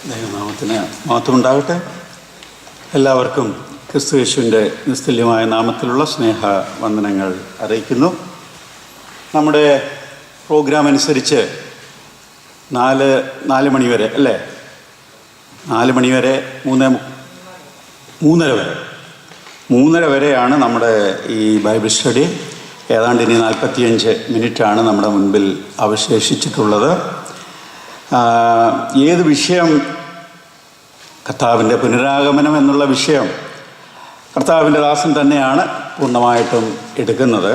ദൈവനാമത്തിന് മഹത്വമുണ്ടാകട്ടെ. എല്ലാവർക്കും ക്രിസ്തു യേശുവിൻ്റെ നിസ്തുല്യമായ നാമത്തിലുള്ള സ്നേഹ വന്ദനങ്ങൾ അറിയിക്കുന്നു. നമ്മുടെ പ്രോഗ്രാം അനുസരിച്ച് നാല് മണിവരെ അല്ലേ, 4 മണിവരെ 3:30 വരെയാണ് നമ്മുടെ ഈ ബൈബിൾ സ്റ്റഡി. ഏതാണ്ട് ഇനി 45 മിനിറ്റാണ് നമ്മുടെ മുൻപിൽ അവശേഷിച്ചിട്ടുള്ളത്. ഏത് വിഷയം, കർത്താവിൻ്റെ പുനരാഗമനം എന്നുള്ള വിഷയം കർത്താവിൻ്റെ ദാസൻ തന്നെയാണ് പൂർണ്ണമായിട്ടും എടുക്കുന്നത്.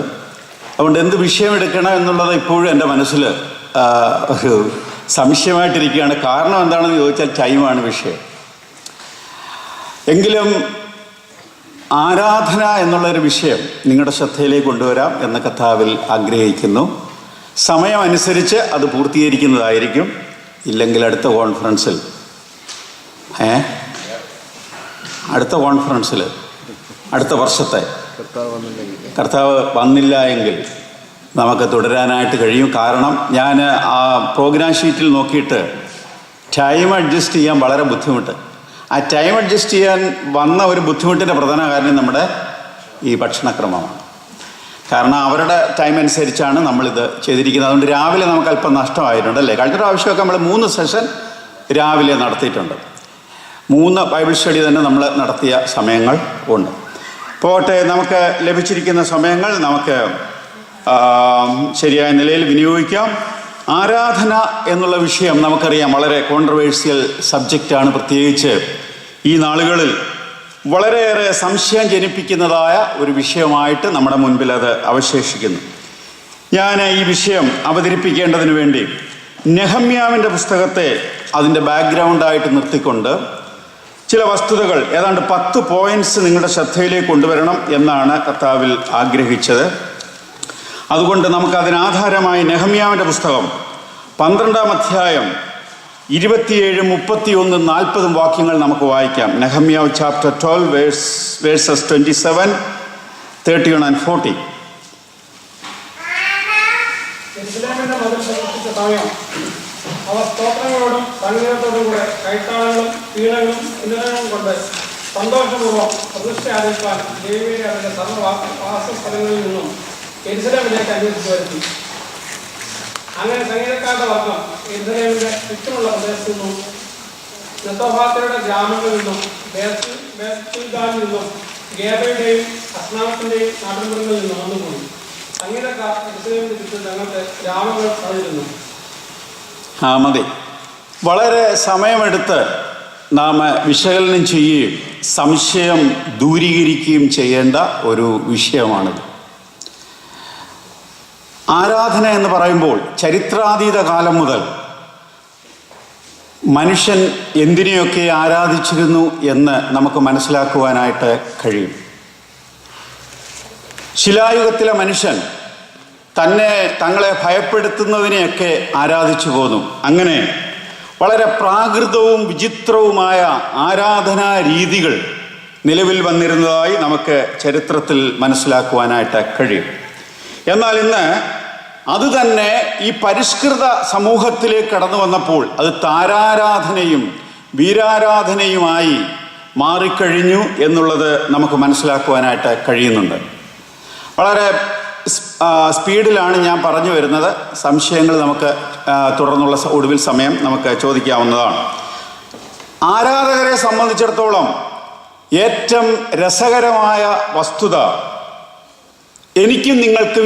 അതുകൊണ്ട് എന്ത് വിഷയം എടുക്കണം എന്നുള്ളത് ഇപ്പോഴും എൻ്റെ മനസ്സിൽ ഒരു സംശയമായിട്ടിരിക്കുകയാണ്. കാരണം എന്താണെന്ന് ചോദിച്ചാൽ ടൈമാണ് വിഷയം. എങ്കിലും ആരാധന എന്നുള്ളൊരു വിഷയം നിങ്ങളുടെ ശ്രദ്ധയിലേക്ക് കൊണ്ടുവരാം എന്ന് കർത്താവിൽ ആഗ്രഹിക്കുന്നു. സമയമനുസരിച്ച് അത് പൂർത്തീകരിക്കുന്നതായിരിക്കും. ഇല്ലെങ്കിൽ അടുത്ത കോൺഫറൻസിൽ അടുത്ത വർഷത്തെ കർത്താവ് വന്നില്ല എങ്കിൽ നമുക്ക് തുടരാനായിട്ട് കഴിയും. കാരണം ഞാൻ ആ പ്രോഗ്രാം ഷീറ്റിൽ നോക്കിയിട്ട് ടൈം അഡ്ജസ്റ്റ് ചെയ്യാൻ വളരെ ബുദ്ധിമുട്ട്. ആ ടൈം അഡ്ജസ്റ്റ് ചെയ്യാൻ വന്ന ഒരു ബുദ്ധിമുട്ടിൻ്റെ പ്രധാന കാരണം നമ്മുടെ ഈ ഭക്ഷണക്രമമാണ്. കാരണം അവരുടെ ടൈം അനുസരിച്ചാണ് നമ്മളിത് ചെയ്തിരിക്കുന്നത്. അതുകൊണ്ട് രാവിലെ നമുക്ക് അല്പം നഷ്ടമായിട്ടുണ്ട് അല്ലേ. കഴിഞ്ഞ പ്രാവശ്യമൊക്കെ നമ്മൾ 3 സെഷൻ രാവിലെ നടത്തിയിട്ടുണ്ട്. 3 ബൈബിൾ സ്റ്റഡി തന്നെ നമ്മൾ നടത്തിയ സമയങ്ങൾ ഉണ്ട്. പോട്ടെ, നമുക്ക് ലഭിച്ചിരിക്കുന്ന സമയങ്ങൾ നമുക്ക് ശരിയായ നിലയിൽ വിനിയോഗിക്കാം. ആരാധന എന്നുള്ള വിഷയം നമുക്കറിയാം വളരെ കോൺട്രവേഴ്സ്യൽ സബ്ജക്റ്റാണ്. പ്രത്യേകിച്ച് ഈ നാളുകളിൽ വളരെയേറെ സംശയം ജനിപ്പിക്കുന്നതായ ഒരു വിഷയമായിട്ട് നമ്മുടെ മുൻപിൽ അത് അവശേഷിക്കുന്നു. ഞാൻ ഈ വിഷയം അവതരിപ്പിക്കേണ്ടതിന് വേണ്ടി നെഹമ്യാവിൻ്റെ പുസ്തകത്തെ അതിൻ്റെ ബാക്ക്ഗ്രൗണ്ടായിട്ട് നിർത്തിക്കൊണ്ട് ചില വസ്തുതകൾ, ഏതാണ്ട് 10 പോയിന്റ്സ് നിങ്ങളുടെ ശ്രദ്ധയിലേക്ക് കൊണ്ടുവരണം എന്നാണ് കർത്താവിൽ ആഗ്രഹിച്ചത്. അതുകൊണ്ട് നമുക്കതിനാധാരമായി നെഹമ്യാവിൻ്റെ പുസ്തകം 12-ാം അധ്യായം 27, 31, 40 വാക്യങ്ങൾ നമുക്ക് വായിക്കാം. നെഹമ്യാവ് ചാപ്റ്റർ 12 വേഴ്സസ് 27, 31 and 40. അവർ സ്തോത്രങ്ങളോടും സംഗീതത്തോടും കൂടെ കൈത്താളങ്ങളും വീണകളും ഇന്ധനങ്ങളും കൊണ്ട് സന്തോഷപൂർവ്വം പ്രതിഷ്ഠ ആചരിപ്പാൻ ലേവ്യരെ അവരുടെ സർവ്വവാസസ്ഥലങ്ങളിൽ നിന്നും യെരൂശലേമിലേക്ക് അന്വേഷിച്ചു വരുത്തി. അങ്ങനെ സംഗീതക്കാരുടെ വർഗ്ഗം യെരൂശലേമിന്റെ ചുറ്റുമുള്ള പ്രദേശത്തു നിന്നും നെത്തോഫാത്യരുടെ ഗ്രാമങ്ങളിൽ നിന്നും ബേത്ത്ഗാനിൽ നിന്നും ഗേബയുടെയും അസ്നാമത്തിന്റെയും നാട്ടുമ്പുറങ്ങളിൽ നിന്നും വന്നുകൂടി. സംഗീതക്കാർ യെരൂശലേമിന് ചുറ്റും തങ്ങളുടെ ഗ്രാമങ്ങൾ പണിതിരുന്നു. മതി. വളരെ സമയമെടുത്ത് നാം വിശകലനം ചെയ്യുകയും സംശയം ദൂരീകരിക്കുകയും ചെയ്യേണ്ട ഒരു വിഷയമാണിത്. ആരാധന എന്ന് പറയുമ്പോൾ ചരിത്രാതീത കാലം മുതൽ മനുഷ്യൻ എന്തിനെയൊക്കെ ആരാധിച്ചിരുന്നു എന്ന് നമുക്ക് മനസ്സിലാക്കുവാനായിട്ട് കഴിയും. ശിലായുഗത്തിലെ മനുഷ്യൻ തങ്ങളെ ഭയപ്പെടുത്തുന്നതിനെയൊക്കെ ആരാധിച്ചു പോന്നു. അങ്ങനെ വളരെ പ്രാകൃതവും വിചിത്രവുമായ ആരാധനാ രീതികൾ നിലവിൽ വന്നിരുന്നതായി നമുക്ക് ചരിത്രത്തിൽ മനസ്സിലാക്കുവാനായിട്ട് കഴിയും. എന്നാൽ ഇന്ന് അത് തന്നെ ഈ പരിഷ്കൃത സമൂഹത്തിലേക്ക് കടന്നു വന്നപ്പോൾ അത് താരാരാധനയും വീരാരാധനയുമായി മാറിക്കഴിഞ്ഞു എന്നുള്ളത് നമുക്ക് മനസ്സിലാക്കുവാനായിട്ട് കഴിയുന്നുണ്ട്. വളരെ സ്പീഡിലാണ് ഞാൻ പറഞ്ഞു വരുന്നത്. സംശയങ്ങൾ നമുക്ക് തുടർന്നുള്ള ഒടുവിൽ സമയം നമുക്ക് ചോദിക്കാവുന്നതാണ്. ആരാധകരെ സംബന്ധിച്ചിടത്തോളം ഏറ്റവും രസകരമായ വസ്തുത, എനിക്കും നിങ്ങൾക്കും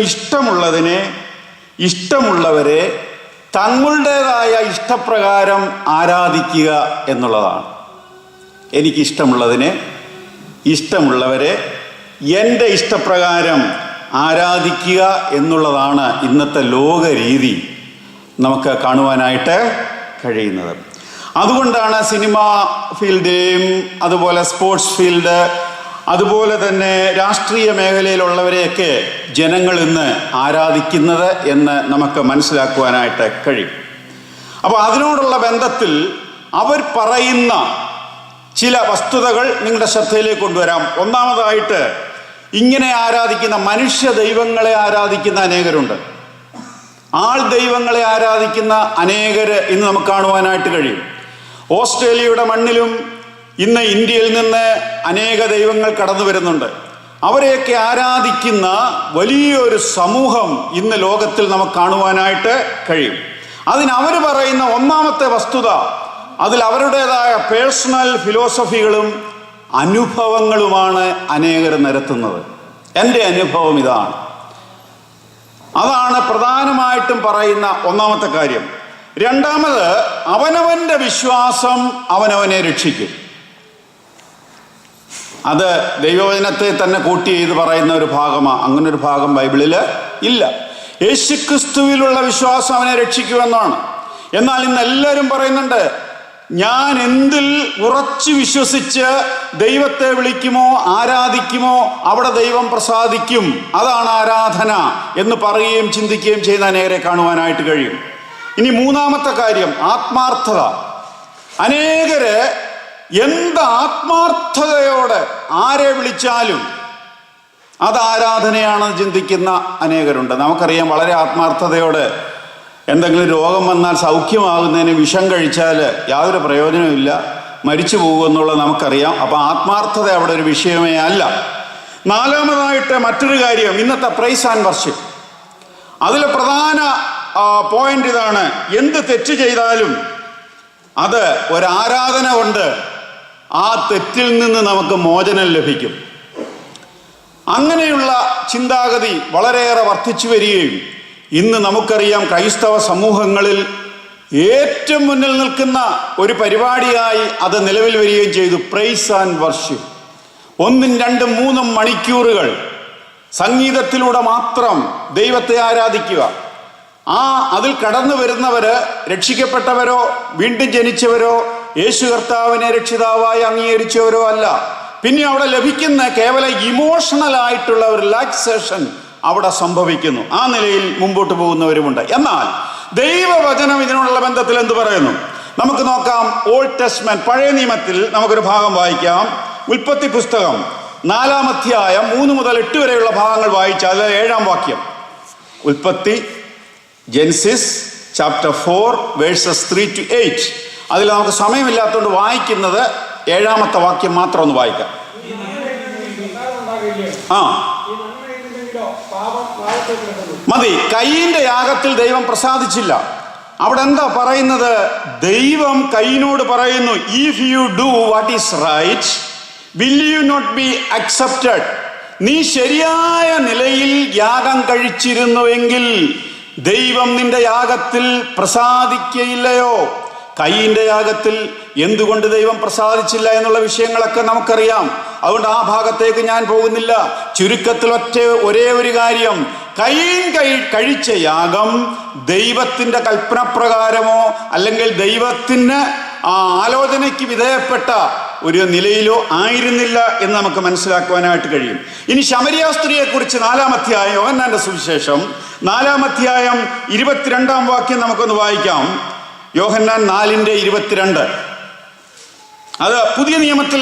ഇഷ്ടമുള്ളവരെ തങ്ങളുടേതായ ഇഷ്ടപ്രകാരം ആരാധിക്കുക എന്നുള്ളതാണ്. ഇഷ്ടമുള്ളവരെ എൻ്റെ ഇഷ്ടപ്രകാരം ആരാധിക്കുക എന്നുള്ളതാണ് ഇന്നത്തെ ലോക രീതി നമുക്ക് കാണുവാനായിട്ട് കഴിയുന്നത്. അതുകൊണ്ടാണ് സിനിമാ ഫീൽഡേയും അതുപോലെ സ്പോർട്സ് ഫീൽഡ് അതുപോലെ തന്നെ രാഷ്ട്രീയ മേഖലയിലുള്ളവരെയൊക്കെ ജനങ്ങൾ ഇന്ന് ആരാധിക്കുന്നത് എന്ന് നമുക്ക് മനസ്സിലാക്കുവാനായിട്ട് കഴിയും. അപ്പോൾ അതിനോടുള്ള ബന്ധത്തിൽ അവർ പറയുന്ന ചില വസ്തുതകൾ നിങ്ങളുടെ ശ്രദ്ധയിലേക്ക് കൊണ്ടുവരാം. ഒന്നാമതായിട്ട്, ഇങ്ങനെ ആരാധിക്കുന്ന മനുഷ്യ ദൈവങ്ങളെ ആരാധിക്കുന്ന അനേകരുണ്ട്. ആൾ ദൈവങ്ങളെ ആരാധിക്കുന്ന അനേകർ ഇന്ന് നമുക്ക് കാണുവാനായിട്ട് കഴിയും. ഓസ്ട്രേലിയയുടെ മണ്ണിലും ഇന്ന് ഇന്ത്യയിൽ നിന്ന് അനേക ദൈവങ്ങൾ കടന്നു വരുന്നുണ്ട്. അവരെയൊക്കെ ആരാധിക്കുന്ന വലിയൊരു സമൂഹം ഇന്ന് ലോകത്തിൽ നമുക്ക് കാണുവാനായിട്ട് കഴിയും. അതിനവർ പറയുന്ന ഒന്നാമത്തെ വസ്തുത, അതിൽ അവരുടേതായ പേഴ്സണൽ ഫിലോസഫികളും അനുഭവങ്ങളുമാണ് അനേകർ നിരത്തുന്നത്. എൻ്റെ അനുഭവം ഇതാണ്. അതാണ് പ്രധാനമായിട്ടും പറയുന്ന ഒന്നാമത്തെ കാര്യം. രണ്ടാമത്, അവനവൻ്റെ വിശ്വാസം അവനവനെ രക്ഷിക്കും. അത് ദൈവവചനത്തെ തന്നെ കൂട്ടി ചെയ്ത് പറയുന്ന ഒരു ഭാഗമാണ്. അങ്ങനൊരു ഭാഗം ബൈബിളിൽ ഇല്ല. യേശുക്രിസ്തുവിലുള്ള വിശ്വാസം അവനെ രക്ഷിക്കുമെന്നാണ്. എന്നാൽ ഇന്ന് എല്ലാവരും പറയുന്നുണ്ട്, ഞാൻ എന്തിൽ ഉറച്ചു വിശ്വസിച്ച് ദൈവത്തെ വിളിക്കുമോ ആരാധിക്കുമോ അവിടെ ദൈവം പ്രസാദിക്കും, അതാണ് ആരാധന എന്ന് പറയുകയും ചിന്തിക്കുകയും ചെയ്യുന്ന അനേകരെ കാണുവാനായിട്ട് കഴിയും. ഇനി മൂന്നാമത്തെ കാര്യം, ആത്മാർത്ഥത. അനേകര് എന്ത് ആത്മാർത്ഥതയോടെ ആരെ വിളിച്ചാലും അത് ആരാധനയാണെന്ന് ചിന്തിക്കുന്ന അനേകരുണ്ട്. നമുക്കറിയാം, വളരെ ആത്മാർത്ഥതയോടെ എന്തെങ്കിലും രോഗം വന്നാൽ സൗഖ്യമാകുന്നതിന് വിഷം കഴിച്ചാൽ യാതൊരു പ്രയോജനമില്ല, മരിച്ചു പോകുമെന്നുള്ളത് നമുക്കറിയാം. അപ്പം ആത്മാർത്ഥത അവിടെ ഒരു വിഷയമേ അല്ല. നാലാമതായിട്ട് മറ്റൊരു കാര്യം, ഇന്നത്തെ പ്രൈസ് ആൻഡ് വർഷിപ്പ്. അതിൽ പ്രധാന പോയിന്റ് ഇതാണ്, എന്ത് തെറ്റ് ചെയ്താലും അത് ഒരാരാധന കൊണ്ട് ആ തെറ്റിൽ നിന്ന് നമുക്ക് മോചനം ലഭിക്കും. അങ്ങനെയുള്ള ചിന്താഗതി വളരെയേറെ വർദ്ധിച്ചു വരികയും ഇന്ന് നമുക്കറിയാം ക്രൈസ്തവ സമൂഹങ്ങളിൽ ഏറ്റവും മുന്നിൽ നിൽക്കുന്ന ഒരു പരിപാടിയായി അത് നിലവിൽ വരികയും ചെയ്തു. Price and worship. 1, 2, 3 മണിക്കൂറുകൾ സംഗീതത്തിലൂടെ മാത്രം ദൈവത്തെ ആരാധിക്കുക. അതിൽ കടന്നു വരുന്നവര് രക്ഷിക്കപ്പെട്ടവരോ വീണ്ടും ജനിച്ചവരോ യേശു കർത്താവിനെ രക്ഷിതാവായി അംഗീകരിച്ചവരോ അല്ല. പിന്നെ അവിടെ ലഭിക്കുന്ന കേവല ഇമോഷണൽ ആയിട്ടുള്ള ഒരു റിലാക്സേഷൻ അവിടെ സംഭവിക്കുന്നു. ആ നിലയിൽ മുമ്പോട്ട് പോകുന്നവരുമുണ്ട്. എന്നാൽ ദൈവവചനം ഇതിനുള്ള ബന്ധത്തിൽ എന്ത് പറയുന്നു? നമുക്ക് നോക്കാം. ഓൾഡ് ടെസ്റ്റ്മെന്റ്, പഴയ നിയമത്തിൽ നമുക്കൊരു ഭാഗം വായിക്കാം. ഉൽപ്പത്തി പുസ്തകം 4-ാം അധ്യായം 3 മുതൽ 8 വരെയുള്ള ഭാഗങ്ങൾ വായിച്ചാൽ 7-ാം വാക്യം. ഉൽപ്പത്തി, ജെനസിസ് ചാപ്റ്റർ 4 വേഴ്സസ് 3 to 8. അതിൽ നമുക്ക് സമയമില്ലാത്തതുകൊണ്ട് വായിക്കുന്നത് 7-ാമത്തെ വാക്യം മാത്രം ഒന്ന് വായിക്കാം. മതി. കയീന്റെ യാഗത്തിൽ ദൈവം പ്രസാദിച്ചില്ല. അവിടെ എന്താ പറയുന്നത്? ദൈവം കയീനോട് പറയുന്നു, if you do what is right will you not be accepted. നീ ശരിയായ നിലയിൽ യാഗം കഴിച്ചിരുന്നുവെങ്കിൽ ദൈവം നിന്റെ യാഗത്തിൽ പ്രസാദിക്കയില്ലയോ? കയീന്റെ യാഗത്തിൽ എന്തുകൊണ്ട് ദൈവം പ്രസാദിച്ചില്ല എന്നുള്ള വിഷയങ്ങളൊക്കെ നമുക്കറിയാം. അതുകൊണ്ട് ആ ഭാഗത്തേക്ക് ഞാൻ പോകുന്നില്ല. ചുരുക്കത്തിൽ ഒരേ ഒരു കാര്യം, കയീൻ കഴിച്ച യാഗം ദൈവത്തിന്റെ കൽപ്പനപ്രകാരമോ അല്ലെങ്കിൽ ദൈവത്തിന് ആലോചനയ്ക്ക് വിധേയപ്പെട്ട ഒരു നിലയിലോ ആയിരുന്നില്ല എന്ന് നമുക്ക് മനസ്സിലാക്കുവാനായിട്ട് കഴിയും. ഇനി ശമരിയ സ്ത്രീയെ കുറിച്ച് 4-ാം അധ്യായം, യോഹന്നാന്റെ സുവിശേഷം 4-ാം അധ്യായം 22-ാം വാക്യം നമുക്കൊന്ന് വായിക്കാം. യോഹന്നാൻ 4:22. അത് പുതിയ നിയമത്തിൽ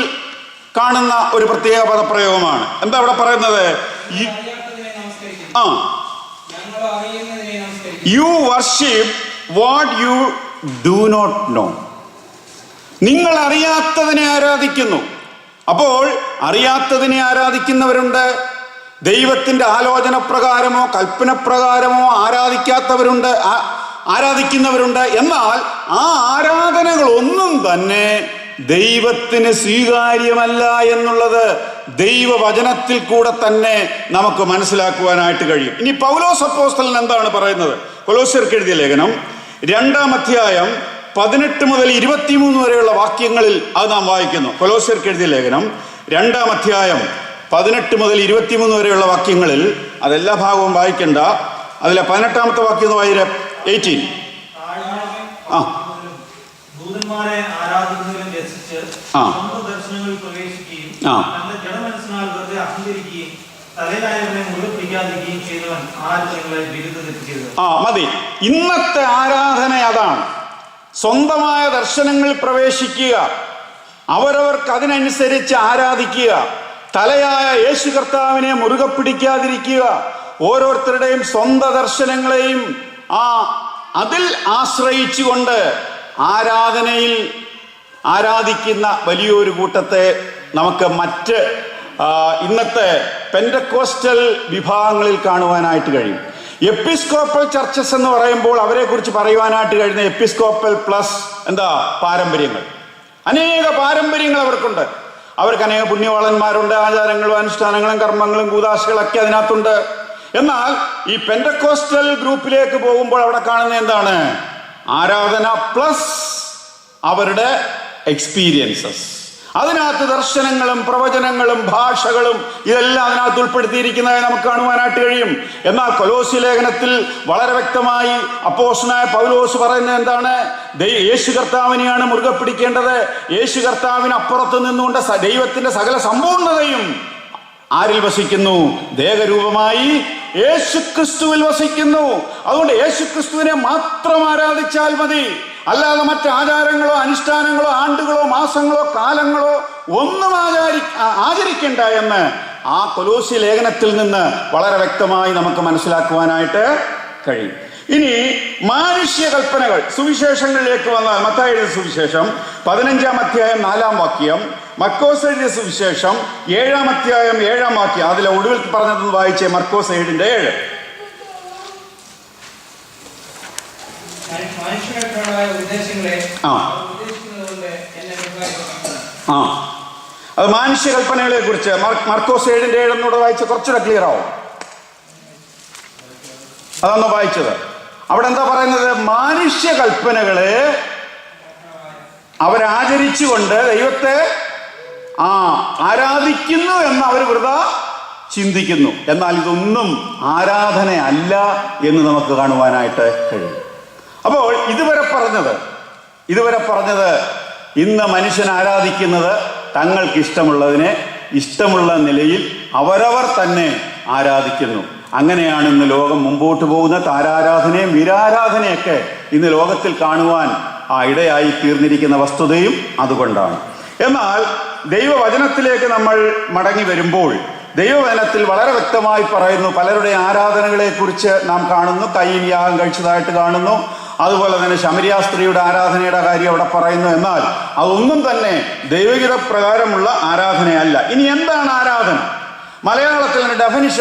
കാണുന്ന ഒരു പ്രത്യേക പദപ്രയോഗമാണ്. എന്താ അവിടെ പറയുന്നത്? You worship what you do not know. നിങ്ങൾ അറിയാത്തതിനെ ആരാധിക്കുന്നു. അപ്പോൾ അറിയാത്തതിനെ ആരാധിക്കുന്നവരുണ്ട്, ദൈവത്തിന്റെ ആലോചന പ്രകാരമോ കൽപ്പനപ്രകാരമോ ആരാധിക്കുന്നവരുണ്ട്. എന്നാൽ ആ ആരാധനകളൊന്നും തന്നെ ദൈവത്തിന് സ്വീകാര്യമല്ല എന്നുള്ളത് ദൈവവചനത്തിൽ കൂടെ തന്നെ നമുക്ക് മനസ്സിലാക്കുവാനായിട്ട് കഴിയും. ഇനി പൗലോസ് അപ്പോസ്തലൻ എന്താണ് പറയുന്നത്? കൊലോസ്യർക്ക് എഴുതിയ ലേഖനം 2-ാം അധ്യായം 18 മുതൽ 23 വരെയുള്ള വാക്യങ്ങളിൽ അത് നാം വായിക്കുന്നു. കൊലോസ്യർക്ക് എഴുതിയ ലേഖനം 2-ാം അധ്യായം 18 മുതൽ 23 വരെയുള്ള വാക്യങ്ങളിൽ, അതെല്ലാ ഭാഗവും വായിക്കണ്ട, അതിലെ 18-ാമത്തെ വാക്യം ഒന്ന് വായിരെ. 18. ദൂതന്മാരെ ആരാധിക്കുന്നതിലും രസിച്ച് ദർശനങ്ങളിൽ പ്രവേശിക്കുകയും തന്റെ ജഡമനസ്സിനാൽ വെറുതെ അഹങ്കരിക്കുകയും തലയിലായവനെ മുഴുവൻ പിടിക്കാതിരിക്കുകയും ചെയ്തവൻ ആര് നിങ്ങളെ ബിരുദ തെറ്റിക്കരുത്. മതി. ഇന്നത്തെ ആരാധന അതാണ്. സ്വന്തമായ ദർശനങ്ങളിൽ പ്രവേശിക്കുക, അവരവർക്ക് അതിനനുസരിച്ച് ആരാധിക്കുക, തലയായ യേശു കർത്താവിനെ മുറുകെ പിടിക്കാതിരിക്കുക, ഓരോരുത്തരുടെയും സ്വന്തം ദർശനങ്ങളെയും അതിൽ ആശ്രയിച്ചുകൊണ്ട് ആരാധനയിൽ ആരാധിക്കുന്ന വലിയൊരു കൂട്ടത്തെ നമുക്ക് മറ്റ് ഇന്നത്തെ പെന്റക്കോസ്റ്റൽ വിഭാഗങ്ങളിൽ കാണുവാനായിട്ട് കഴിയും. എപ്പിസ്കോപ്പൽ ചർച്ചസ് എന്ന് പറയുമ്പോൾ അവരെക്കുറിച്ച് പറയുവാനായിട്ട് കഴിയുന്ന എപ്പിസ്കോപ്പൽ പ്ലസ് പാരമ്പര്യങ്ങൾ, അനേക പാരമ്പര്യങ്ങൾ അവർക്കുണ്ട്. അവർക്ക് അനേക പുണ്യവാളന്മാരുണ്ട്, ആചാരങ്ങളും അനുഷ്ഠാനങ്ങളും കർമ്മങ്ങളും കൂദാശകളൊക്കെ അതിനകത്തുണ്ട്. എന്നാൽ ഈ പെന്റക്കോസ്റ്റൽ ഗ്രൂപ്പിലേക്ക് പോകുമ്പോൾ അവിടെ കാണുന്ന എന്താണ്? ആരാധന പ്ലസ് അവരുടെ എക്സ്പീരിയൻസസ്. അതിനകത്ത് ദർശനങ്ങളും പ്രവചനങ്ങളും ഭാഷകളും ഇതെല്ലാം അതിനകത്ത് ഉൾപ്പെടുത്തിയിരിക്കുന്നതായി നമുക്ക് കാണുവാനായിട്ട് കഴിയും. എന്നാൽ കൊലോസ്യ ലേഖനത്തിൽ വളരെ വ്യക്തമായി അപ്പോസ്തലനായ പൗലോസ് പറയുന്നത് എന്താണ്? യേശു കർത്താവിനെയാണ് മുറുകെ പിടിക്കേണ്ടത്. യേശു കർത്താവിന് അപ്പുറത്ത് നിന്നുകൊണ്ട് ദൈവത്തിന്റെ സകല സമ്പൂർണതയും ആരിൽ വസിക്കുന്നു? ദേഹരൂപമായി യേശുക്രിസ്തുവിൽ വസിക്കുന്നു. അതുകൊണ്ട് യേശുക്രിസ്തുവിനെ മാത്രം ആരാധിച്ചാൽ മതി. അല്ലാതെ മറ്റ് ആചാരങ്ങളോ അനുഷ്ഠാനങ്ങളോ ആണ്ടുകളോ മാസങ്ങളോ കാലങ്ങളോ ഒന്നും ആചരിക്കേണ്ട എന്ന് ആ കൊലോസ്യ ലേഖനത്തിൽ നിന്ന് വളരെ വ്യക്തമായി നമുക്ക് മനസ്സിലാക്കുവാനായിട്ട് കഴിയും. ഇനി മാനുഷ്യ കൽപ്പനകൾ സുവിശേഷങ്ങളിലേക്ക് വന്നാൽ മത്തായി എഴുതിയ സുവിശേഷം 15-ാം അധ്യായം 4-ാം വാക്യം, മർക്കോസ് എഴുതിയ സുവിശേഷം 7-ാം അധ്യായം 7-ാം വാക്യം. അതിലെ ഒടുവിൽ പറഞ്ഞതെന്ന് വായിച്ചേ, മർക്കോസ് 7:7. അത് മാനുഷ്യകൽപ്പനകളെ കുറിച്ച് മർക്കോസ് 7:7 എന്നൂടെ വായിച്ച് കുറച്ചുകൂടെ ക്ലിയർ ആവും. അതൊന്ന് വായിച്ചത്. അവിടെ എന്താ പറയുന്നത്? മാനുഷ്യകൽപ്പനകളെ അവരാചരിച്ചുകൊണ്ട് ദൈവത്തെ ആരാധിക്കുന്നു എന്ന് അവർ വെറുതെ ചിന്തിക്കുന്നു. എന്നാൽ ഇതൊന്നും ആരാധനയല്ല എന്ന് നമുക്ക് കാണുവാനായിട്ട് കഴിയും. അപ്പോൾ ഇതുവരെ പറഞ്ഞത് ഇന്ന് മനുഷ്യൻ ആരാധിക്കുന്നത് തങ്ങൾക്ക് ഇഷ്ടമുള്ളതിനെ ഇഷ്ടമുള്ള നിലയിൽ അവരവർ തന്നെ ആരാധിക്കുന്നു. അങ്ങനെയാണ് ഇന്ന് ലോകം മുമ്പോട്ട് പോകുന്ന. താരാരാധനയും വീരാരാധനയൊക്കെ ഇന്ന് ലോകത്തിൽ കാണുവാൻ ഇടയായി തീർന്നിരിക്കുന്ന വസ്തുതയും അതുകൊണ്ടാണ്. എന്നാൽ ദൈവവചനത്തിലേക്ക് നമ്മൾ മടങ്ങി വരുമ്പോൾ ദൈവവചനത്തിൽ വളരെ വ്യക്തമായി പറയുന്നു. പലരുടെ ആരാധനകളെ കുറിച്ച് നാം കാണുന്നു. കയ്യിൽ യാഗം കഴിച്ചതായിട്ട് കാണുന്നു. അതുപോലെ തന്നെ ശമരിയ സ്ത്രീയുടെ ആരാധനയുടെ കാര്യം അവിടെ പറയുന്നു. എന്നാൽ അതൊന്നും തന്നെ ദൈവഗീത പ്രകാരമുള്ള ആരാധനയല്ല. ഇനി എന്താണ് ആരാധന? മലയാളത്തിൽ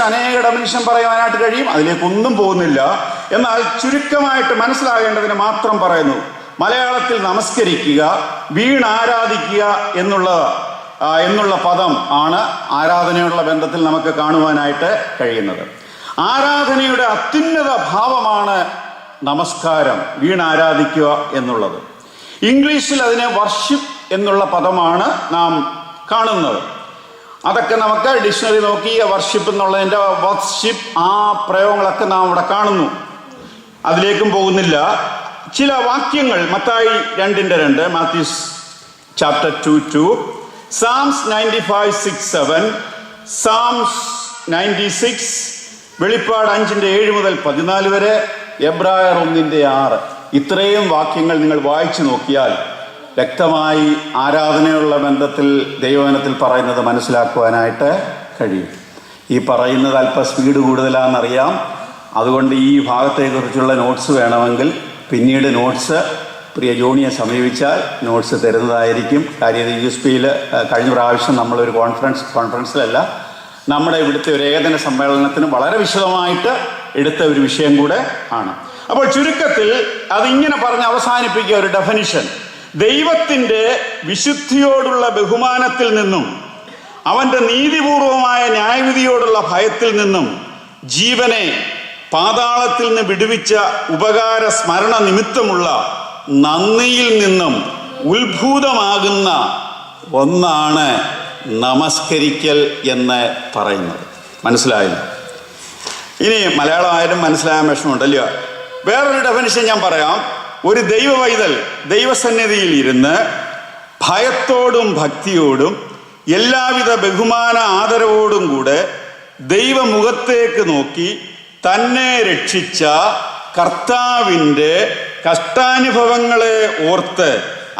അനേക ഡെഫിനിഷൻ പറയുവാനായിട്ട് കഴിയും. അതിലേക്കൊന്നും പോകുന്നില്ല. എന്നാൽ ചുരുക്കമായിട്ട് മനസ്സിലാകേണ്ടതിന് മാത്രം പറയുന്നു. മലയാളത്തിൽ നമസ്കരിക്കുക, വീണാരാധിക്കുക എന്നുള്ള പദം ആണ് ആരാധനയുള്ള ബന്ധത്തിൽ നമുക്ക് കാണുവാനായിട്ട് കഴിയുന്നത്. ആരാധനയുടെ അത്യുന്നത ഭാവമാണ് നമസ്കാരം, വീണാരാധിക്കുക എന്നുള്ളത്. ഇംഗ്ലീഷിൽ അതിനെ വർഷിപ്പ് എന്നുള്ള പദമാണ് നാം കാണുന്നത്. അതൊക്കെ നമുക്ക് ഡിക്ഷണറി നോക്കി വർഷിപ്പ് എന്നുള്ളതിൻ്റെ വർഷിപ്പ് ആ പ്രയോഗങ്ങളൊക്കെ നാം ഇവിടെ കാണുന്നു. അതിലേക്കും പോകുന്നില്ല. ചില വാക്യങ്ങൾ മത്തായി 2:2, മാത്യൂസ് ചാപ്റ്റർ 2:2, സാംസ് 95:6-7, സാംസ് 96, വെളിപ്പാട് 5:7 മുതൽ 14 വരെ, എബ്രായർ 1:6. ഇത്രയും വാക്യങ്ങൾ നിങ്ങൾ വായിച്ചു നോക്കിയാൽ വ്യക്തമായി ആരാധനയുള്ള ബന്ധത്തിൽ ദൈവവചനത്തിൽ പറയുന്നത് മനസ്സിലാക്കുവാനായിട്ട് കഴിയും. ഈ പറയുന്നത് അല്പം സ്പീഡ് കൂടുതലാണെന്നറിയാം. അതുകൊണ്ട് ഈ ഭാഗത്തെക്കുറിച്ചുള്ള നോട്ട്സ് വേണമെങ്കിൽ പിന്നീട് നോട്ട്സ് പ്രിയ ജോണിയെ സമീപിച്ചാൽ നോട്ട്സ് തരുന്നതായിരിക്കും. കാര്യം USPയിൽ കഴിഞ്ഞ പ്രാവശ്യം നമ്മളൊരു കോൺഫറൻസിലല്ല, നമ്മുടെ ഇവിടുത്തെ ഒരു ഏകദിന സമ്മേളനത്തിന് വളരെ വിശദമായിട്ട് എടുത്ത ഒരു വിഷയം കൂടെ ആണ്. അപ്പോൾ ചുരുക്കത്തിൽ അതിങ്ങനെ പറഞ്ഞ് അവസാനിപ്പിക്കുക ഒരു ഡെഫിനിഷൻ: ദൈവത്തിൻ്റെ വിശുദ്ധിയോടുള്ള ബഹുമാനത്തിൽ നിന്നും അവൻ്റെ നീതിപൂർവമായ ന്യായവിധിയോടുള്ള ഭയത്തിൽ നിന്നും ജീവനെ പാതാളത്തിൽ നിന്ന് വിടുവിച്ച ഉപകാര സ്മരണ നിമിത്തമുള്ള നന്ദിയിൽ നിന്നും ഉത്ഭൂതമാകുന്ന ഒന്നാണ് നമസ്കരിക്കൽ എന്ന് പറയുന്നത്. മനസ്സിലായില്ല? ഇനി മലയാളമായാലും മനസ്സിലാകാൻ വിഷമമുണ്ടല്ലോ. വേറൊരു ഡെഫിനിഷൻ ഞാൻ പറയാം. ഒരു ദൈവ പൈതൽ ദൈവസന്നിധിയിൽ ഇരുന്ന് ഭയത്തോടും ഭക്തിയോടും എല്ലാവിധ ബഹുമാന ആദരവോടും കൂടെ ദൈവമുഖത്തേക്ക് നോക്കി തന്നെ രക്ഷിച്ച കർത്താവിൻ്റെ കഷ്ടാനുഭവങ്ങളെ ഓർത്ത്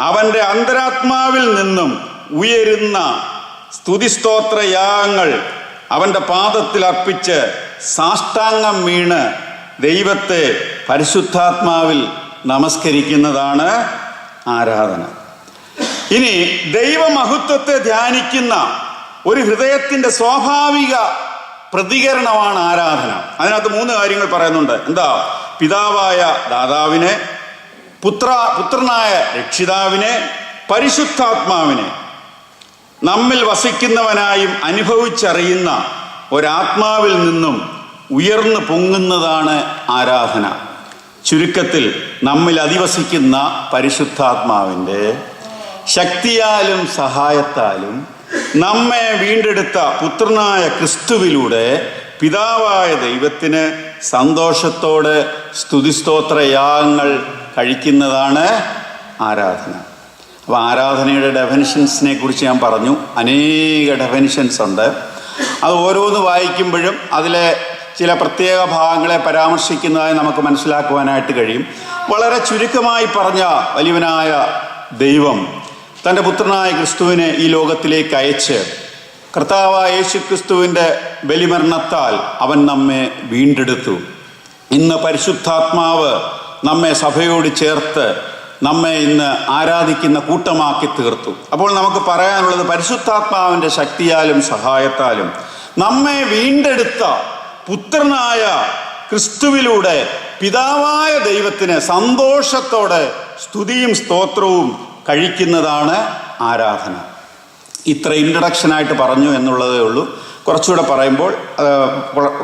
അവൻ്റെ അന്തരാത്മാവിൽ നിന്നും ഉയരുന്ന സ്തുതിസ്തോത്രയാഗങ്ങൾ അവൻ്റെ പാദത്തിൽ അർപ്പിച്ച് സാഷ്ടാംഗം വീണ് ദൈവത്തെ പരിശുദ്ധാത്മാവിൽ നമസ്കരിക്കുന്നതാണ് ആരാധന. ഇനി ദൈവമഹത്വത്തെ ധ്യാനിക്കുന്ന ഒരു ഹൃദയത്തിൻ്റെ സ്വാഭാവിക പ്രതികരണമാണ് ആരാധന. അതിനകത്ത് 3 കാര്യങ്ങൾ പറയുന്നുണ്ട്. എന്താ? പിതാവായ ദാതാവിനെ, പുത്രനായ രക്ഷിതാവിനെ, പരിശുദ്ധാത്മാവിനെ നമ്മിൽ വസിക്കുന്നവനായും അനുഭവിച്ചറിയുന്ന ഒരാത്മാവിൽ നിന്നും ഉയർന്നു പൊങ്ങുന്നതാണ് ആരാധന. ചുരുക്കത്തിൽ നമ്മിൽ അധിവസിക്കുന്ന പരിശുദ്ധാത്മാവിൻ്റെ ശക്തിയാലും സഹായത്താലും നമ്മെ വീണ്ടെടുത്ത പുത്രനായ ക്രിസ്തുവിലൂടെ പിതാവായ ദൈവത്തിന് സന്തോഷത്തോടെ സ്തുതിസ്തോത്രയാഗങ്ങൾ കഴിക്കുന്നതാണ് ആരാധന. അപ്പോൾ ആരാധനയുടെ ഡെഫിനിഷൻസിനെ കുറിച്ച് ഞാൻ പറഞ്ഞു. അനേക ഡെഫിനിഷൻസ് ഉണ്ട്. അത് ഓരോന്ന് വായിക്കുമ്പോഴും അതിലെ ചില പ്രത്യേക ഭാഗങ്ങളെ പരാമർശിക്കുന്നതായി നമുക്ക് മനസ്സിലാക്കുവാനായിട്ട് കഴിയും. വളരെ ചുരുക്കമായി പറഞ്ഞ വലിയവനായ ദൈവം തൻ്റെ പുത്രനായ ക്രിസ്തുവിനെ ഈ ലോകത്തിലേക്ക് അയച്ച് കർത്താവായ യേശു ക്രിസ്തുവിൻ്റെ ബലിമരണത്താൽ അവൻ നമ്മെ വീണ്ടെടുത്തു. ഇന്ന് പരിശുദ്ധാത്മാവ് നമ്മെ സഭയോട് ചേർത്ത് നമ്മെ ഇന്ന് ആരാധിക്കുന്ന കൂട്ടമാക്കി തീർത്തു. അപ്പോൾ നമുക്ക് പറയാനുള്ളത്, പരിശുദ്ധാത്മാവിൻ്റെ ശക്തിയാലും സഹായത്താലും നമ്മെ വീണ്ടെടുത്ത പുത്രനായ ക്രിസ്തുവിലൂടെ പിതാവായ ദൈവത്തിന് സന്തോഷത്തോടെ സ്തുതിയും സ്തോത്രവും കഴിക്കുന്നതാണ് ആരാധന. ഇത്ര ഇൻട്രഡക്ഷനായിട്ട് പറഞ്ഞു എന്നുള്ളതേ ഉള്ളൂ. കുറച്ചുകൂടെ പറയുമ്പോൾ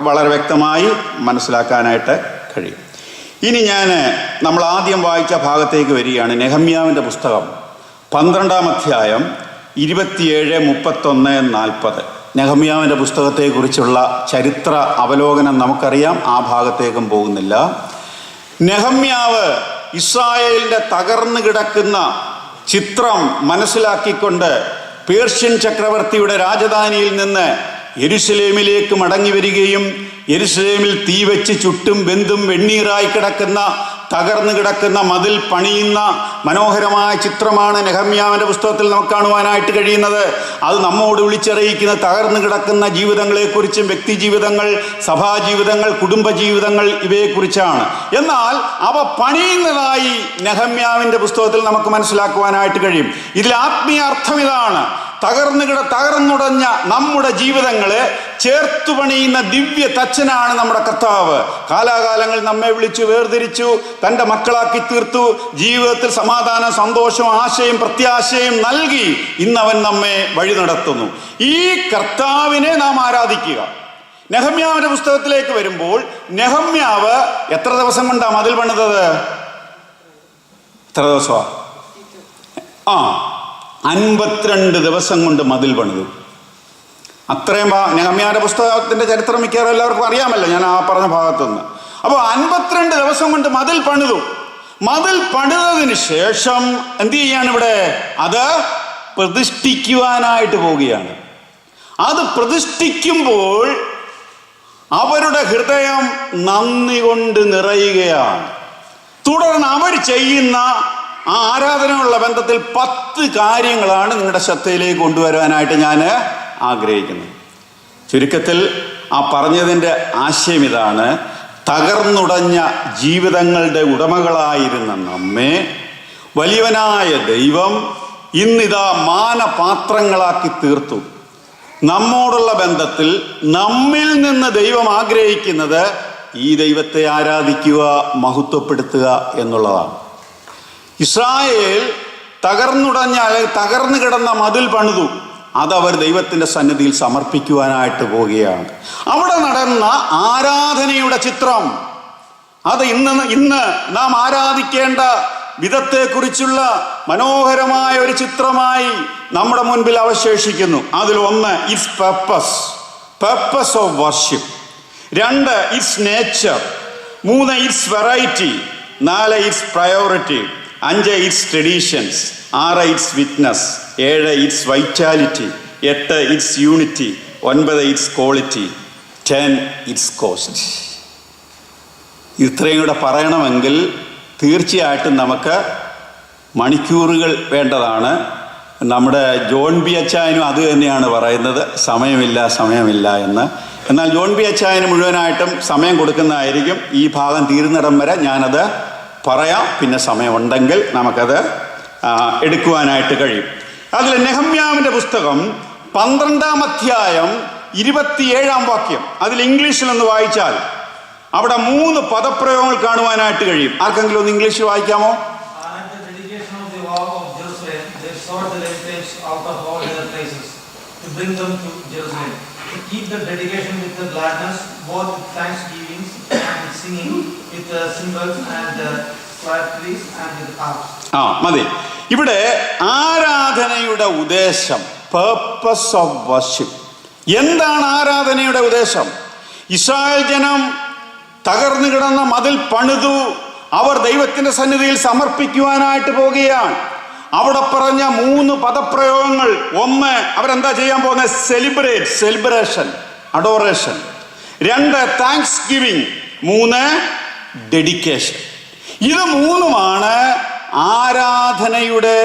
വളരെ വ്യക്തമായി മനസ്സിലാക്കാനായിട്ട് കഴിയും. ഇനി നമ്മൾ ആദ്യം വായിച്ച ഭാഗത്തേക്ക് വരികയാണ്. നെഹമ്യാവിൻ്റെ പുസ്തകം 12-ാം അധ്യായം 27, 31, 40. നെഹമ്യാവിൻ്റെ പുസ്തകത്തെക്കുറിച്ചുള്ള ചരിത്ര അവലോകനം നമുക്കറിയാം. ആ ഭാഗത്തേക്കും പോകുന്നില്ല. നെഹമ്യാവ് ഇസ്രായേലിൻ്റെ തകർന്നു കിടക്കുന്ന ചിത്രം മനസ്സിലാക്കിക്കൊണ്ട് പേർഷ്യൻ ചക്രവർത്തിയുടെ രാജധാനിയിൽ നിന്ന് യെരുശലേമിലേക്ക് മടങ്ങി വരികയും യെരുശലേമിൽ തീ വെച്ച് ചുട്ടും വെന്തും വെണ്ണീറായി കിടക്കുന്ന തകർന്നു കിടക്കുന്ന മതിൽ പണിയുന്ന മനോഹരമായ ചിത്രമാണ് നെഹമ്യാവിൻ്റെ പുസ്തകത്തിൽ നമുക്ക് കാണുവാനായിട്ട് കഴിയുന്നത്. അത് നമ്മോട് വിളിച്ചറിയിക്കുന്ന തകർന്നു കിടക്കുന്ന ജീവിതങ്ങളെക്കുറിച്ചും, വ്യക്തിജീവിതങ്ങൾ, സഭാജീവിതങ്ങൾ, കുടുംബജീവിതങ്ങൾ, ഇവയെക്കുറിച്ചാണ്. എന്നാൽ അവ പണിയുന്നതായി നെഹമ്യാവിൻ്റെ പുസ്തകത്തിൽ നമുക്ക് മനസ്സിലാക്കുവാനായിട്ട് കഴിയും. ഇതിൽ ആത്മീയ അർത്ഥം ഇതാണ്: തകർന്നുടഞ്ഞ നമ്മുടെ ജീവിതങ്ങളെ ചേർത്തു പണിയുന്ന ദിവ്യ തച്ചനാണ് നമ്മുടെ കർത്താവ്. കാലാകാലങ്ങൾ നമ്മെ വിളിച്ചു വേർതിരിച്ചു തൻ്റെ മക്കളാക്കി തീർത്തു. ജീവിതത്തിൽ സമാധാനം, സന്തോഷവും, ആശയും പ്രത്യാശയും നൽകി ഇന്നവൻ നമ്മെ വഴി നടത്തുന്നു. ഈ കർത്താവിനെ നാം ആരാധിക്കുക. നെഹമ്യാവിൻ്റെ പുസ്തകത്തിലേക്ക് വരുമ്പോൾ നെഹമ്യാവ് എത്ര ദിവസം കൊണ്ടാണ് മതിൽ പണിതത്? എത്ര ദിവസമാണ്? 52 ദിവസം കൊണ്ട് മതിൽ പണിതു. അത്രയും നെഹമ്യാവിൻ്റെ പുസ്തകത്തിൻ്റെ ചരിത്രം മിക്കവാറും എല്ലാവർക്കും അറിയാമല്ലോ, ഞാൻ ആ പറഞ്ഞ ഭാഗത്തുനിന്ന്. അപ്പോൾ 52 ദിവസം കൊണ്ട് മതിൽ പണിതു. മതിൽ പണിതതിന് ശേഷം എന്ത് ചെയ്യാണ്? ഇവിടെ അത് പ്രതിഷ്ഠിക്കുവാനായിട്ട് പോവുകയാണ്. അത് പ്രതിഷ്ഠിക്കുമ്പോൾ അവരുടെ ഹൃദയം നന്ദി കൊണ്ട് നിറയുകയാണ്. തുടർന്ന് അവർ ചെയ്യുന്ന ആ ആരാധനയുള്ള ബന്ധത്തിൽ 10 കാര്യങ്ങളാണ് നിങ്ങളുടെ ശ്രദ്ധയിലേക്ക് കൊണ്ടുവരാനായിട്ട് ഞാൻ ആഗ്രഹിക്കുന്നത്. ചുരുക്കത്തിൽ ആ പറഞ്ഞതിൻ്റെ ആശയം ഇതാണ്: തകർന്നുടഞ്ഞ ജീവിതങ്ങളുടെ ഉടമകളായിരുന്ന നമ്മെ വലിയവനായ ദൈവം ഇന്നിതാ മാനപാത്രങ്ങളാക്കി തീർത്തു. നമ്മോടുള്ള ബന്ധത്തിൽ നമ്മിൽ നിന്ന് ദൈവം ആഗ്രഹിക്കുന്നത് ഈ ദൈവത്തെ ആരാധിക്കുക, മഹത്വപ്പെടുത്തുക എന്നുള്ളതാണ്. ഇസ്രായേൽ തകർന്നു കിടന്ന മതിൽ പണിതു. അതവർ ദൈവത്തിൻ്റെ സന്നിധിയിൽ സമർപ്പിക്കുവാനായിട്ട് പോവുകയാണ്. അവിടെ നടന്ന ആരാധനയുടെ ചിത്രം അത് ഇന്ന് നാം ആരാധിക്കേണ്ട വിധത്തെക്കുറിച്ചുള്ള മനോഹരമായ ഒരു ചിത്രമായി നമ്മുടെ മുൻപിൽ അവശേഷിക്കുന്നു. അതിലൊന്ന് it's purpose of worship. 2 it's nature. 3 it's variety. 4 it's priority. 5 it's traditions. 6 it's witness. 7 it's vitality. 8 it's unity. 9 it's quality. 10 it's cost. ഇത്രയും കൂടെ പറയണമെങ്കിൽ തീർച്ചയായിട്ടും നമുക്ക് മണിക്കൂറുകൾ വേണ്ടതാണ്. നമ്മുടെ ജോൺ ബി അച്ചായനും അത് തന്നെയാണ് പറയുന്നത്, സമയമില്ല എന്ന്. എന്നാൽ ജോൺ ബി അച്ചായന് മുഴുവനായിട്ടും സമയം കൊടുക്കുന്നതായിരിക്കും. ഈ ഭാഗം തീരുന്നിടം വരെ ഞാനത് പറയാം. പിന്നെ സമയമുണ്ടെങ്കിൽ നമുക്കത് എടുക്കുവാനായിട്ട് കഴിയും. അതിൽ നെഹമ്യാവിൻ്റെ പുസ്തകം 12-ാം അധ്യായം 27-ാം വാക്യം, അതിൽ ഇംഗ്ലീഷിൽ ഒന്ന് വായിച്ചാൽ അവിടെ 3 പദപ്രയോഗങ്ങൾ കാണുവാനായിട്ട് കഴിയും. ആർക്കെങ്കിലും ഒന്ന് ഇംഗ്ലീഷിൽ വായിക്കാമോ? Bring them to Jerusalem, to keep the dedication with the gladness, both with thanksgiving and with singing, with the cymbals and the psalteries and with harps. മതി. ഇവിടെ ആരാധനയുടെ ഉദ്ദേശം, പേർപ്പസ് ഓഫ് വർഷിപ്പ്. എന്താണ് ആരാധനയുടെ ഉദ്ദേശം? ഇസ്രായേൽ ജനം തകർന്നു കിടന്ന മതിൽ പണിതു അവർ ദൈവത്തിന്റെ സന്നിധിയിൽ സമർപ്പിക്കുവാനായിട്ട് പോകുകയാണ്. അവിടെ പറഞ്ഞ 3 പദപ്രയോഗങ്ങൾ, ഒന്ന് അവരെന്താ ചെയ്യാൻ പോകുന്നത്? Celebration, adoration. 2 thanks giving, 3 dedication. ഇത് 3മാണ് ആരാധനയുടെ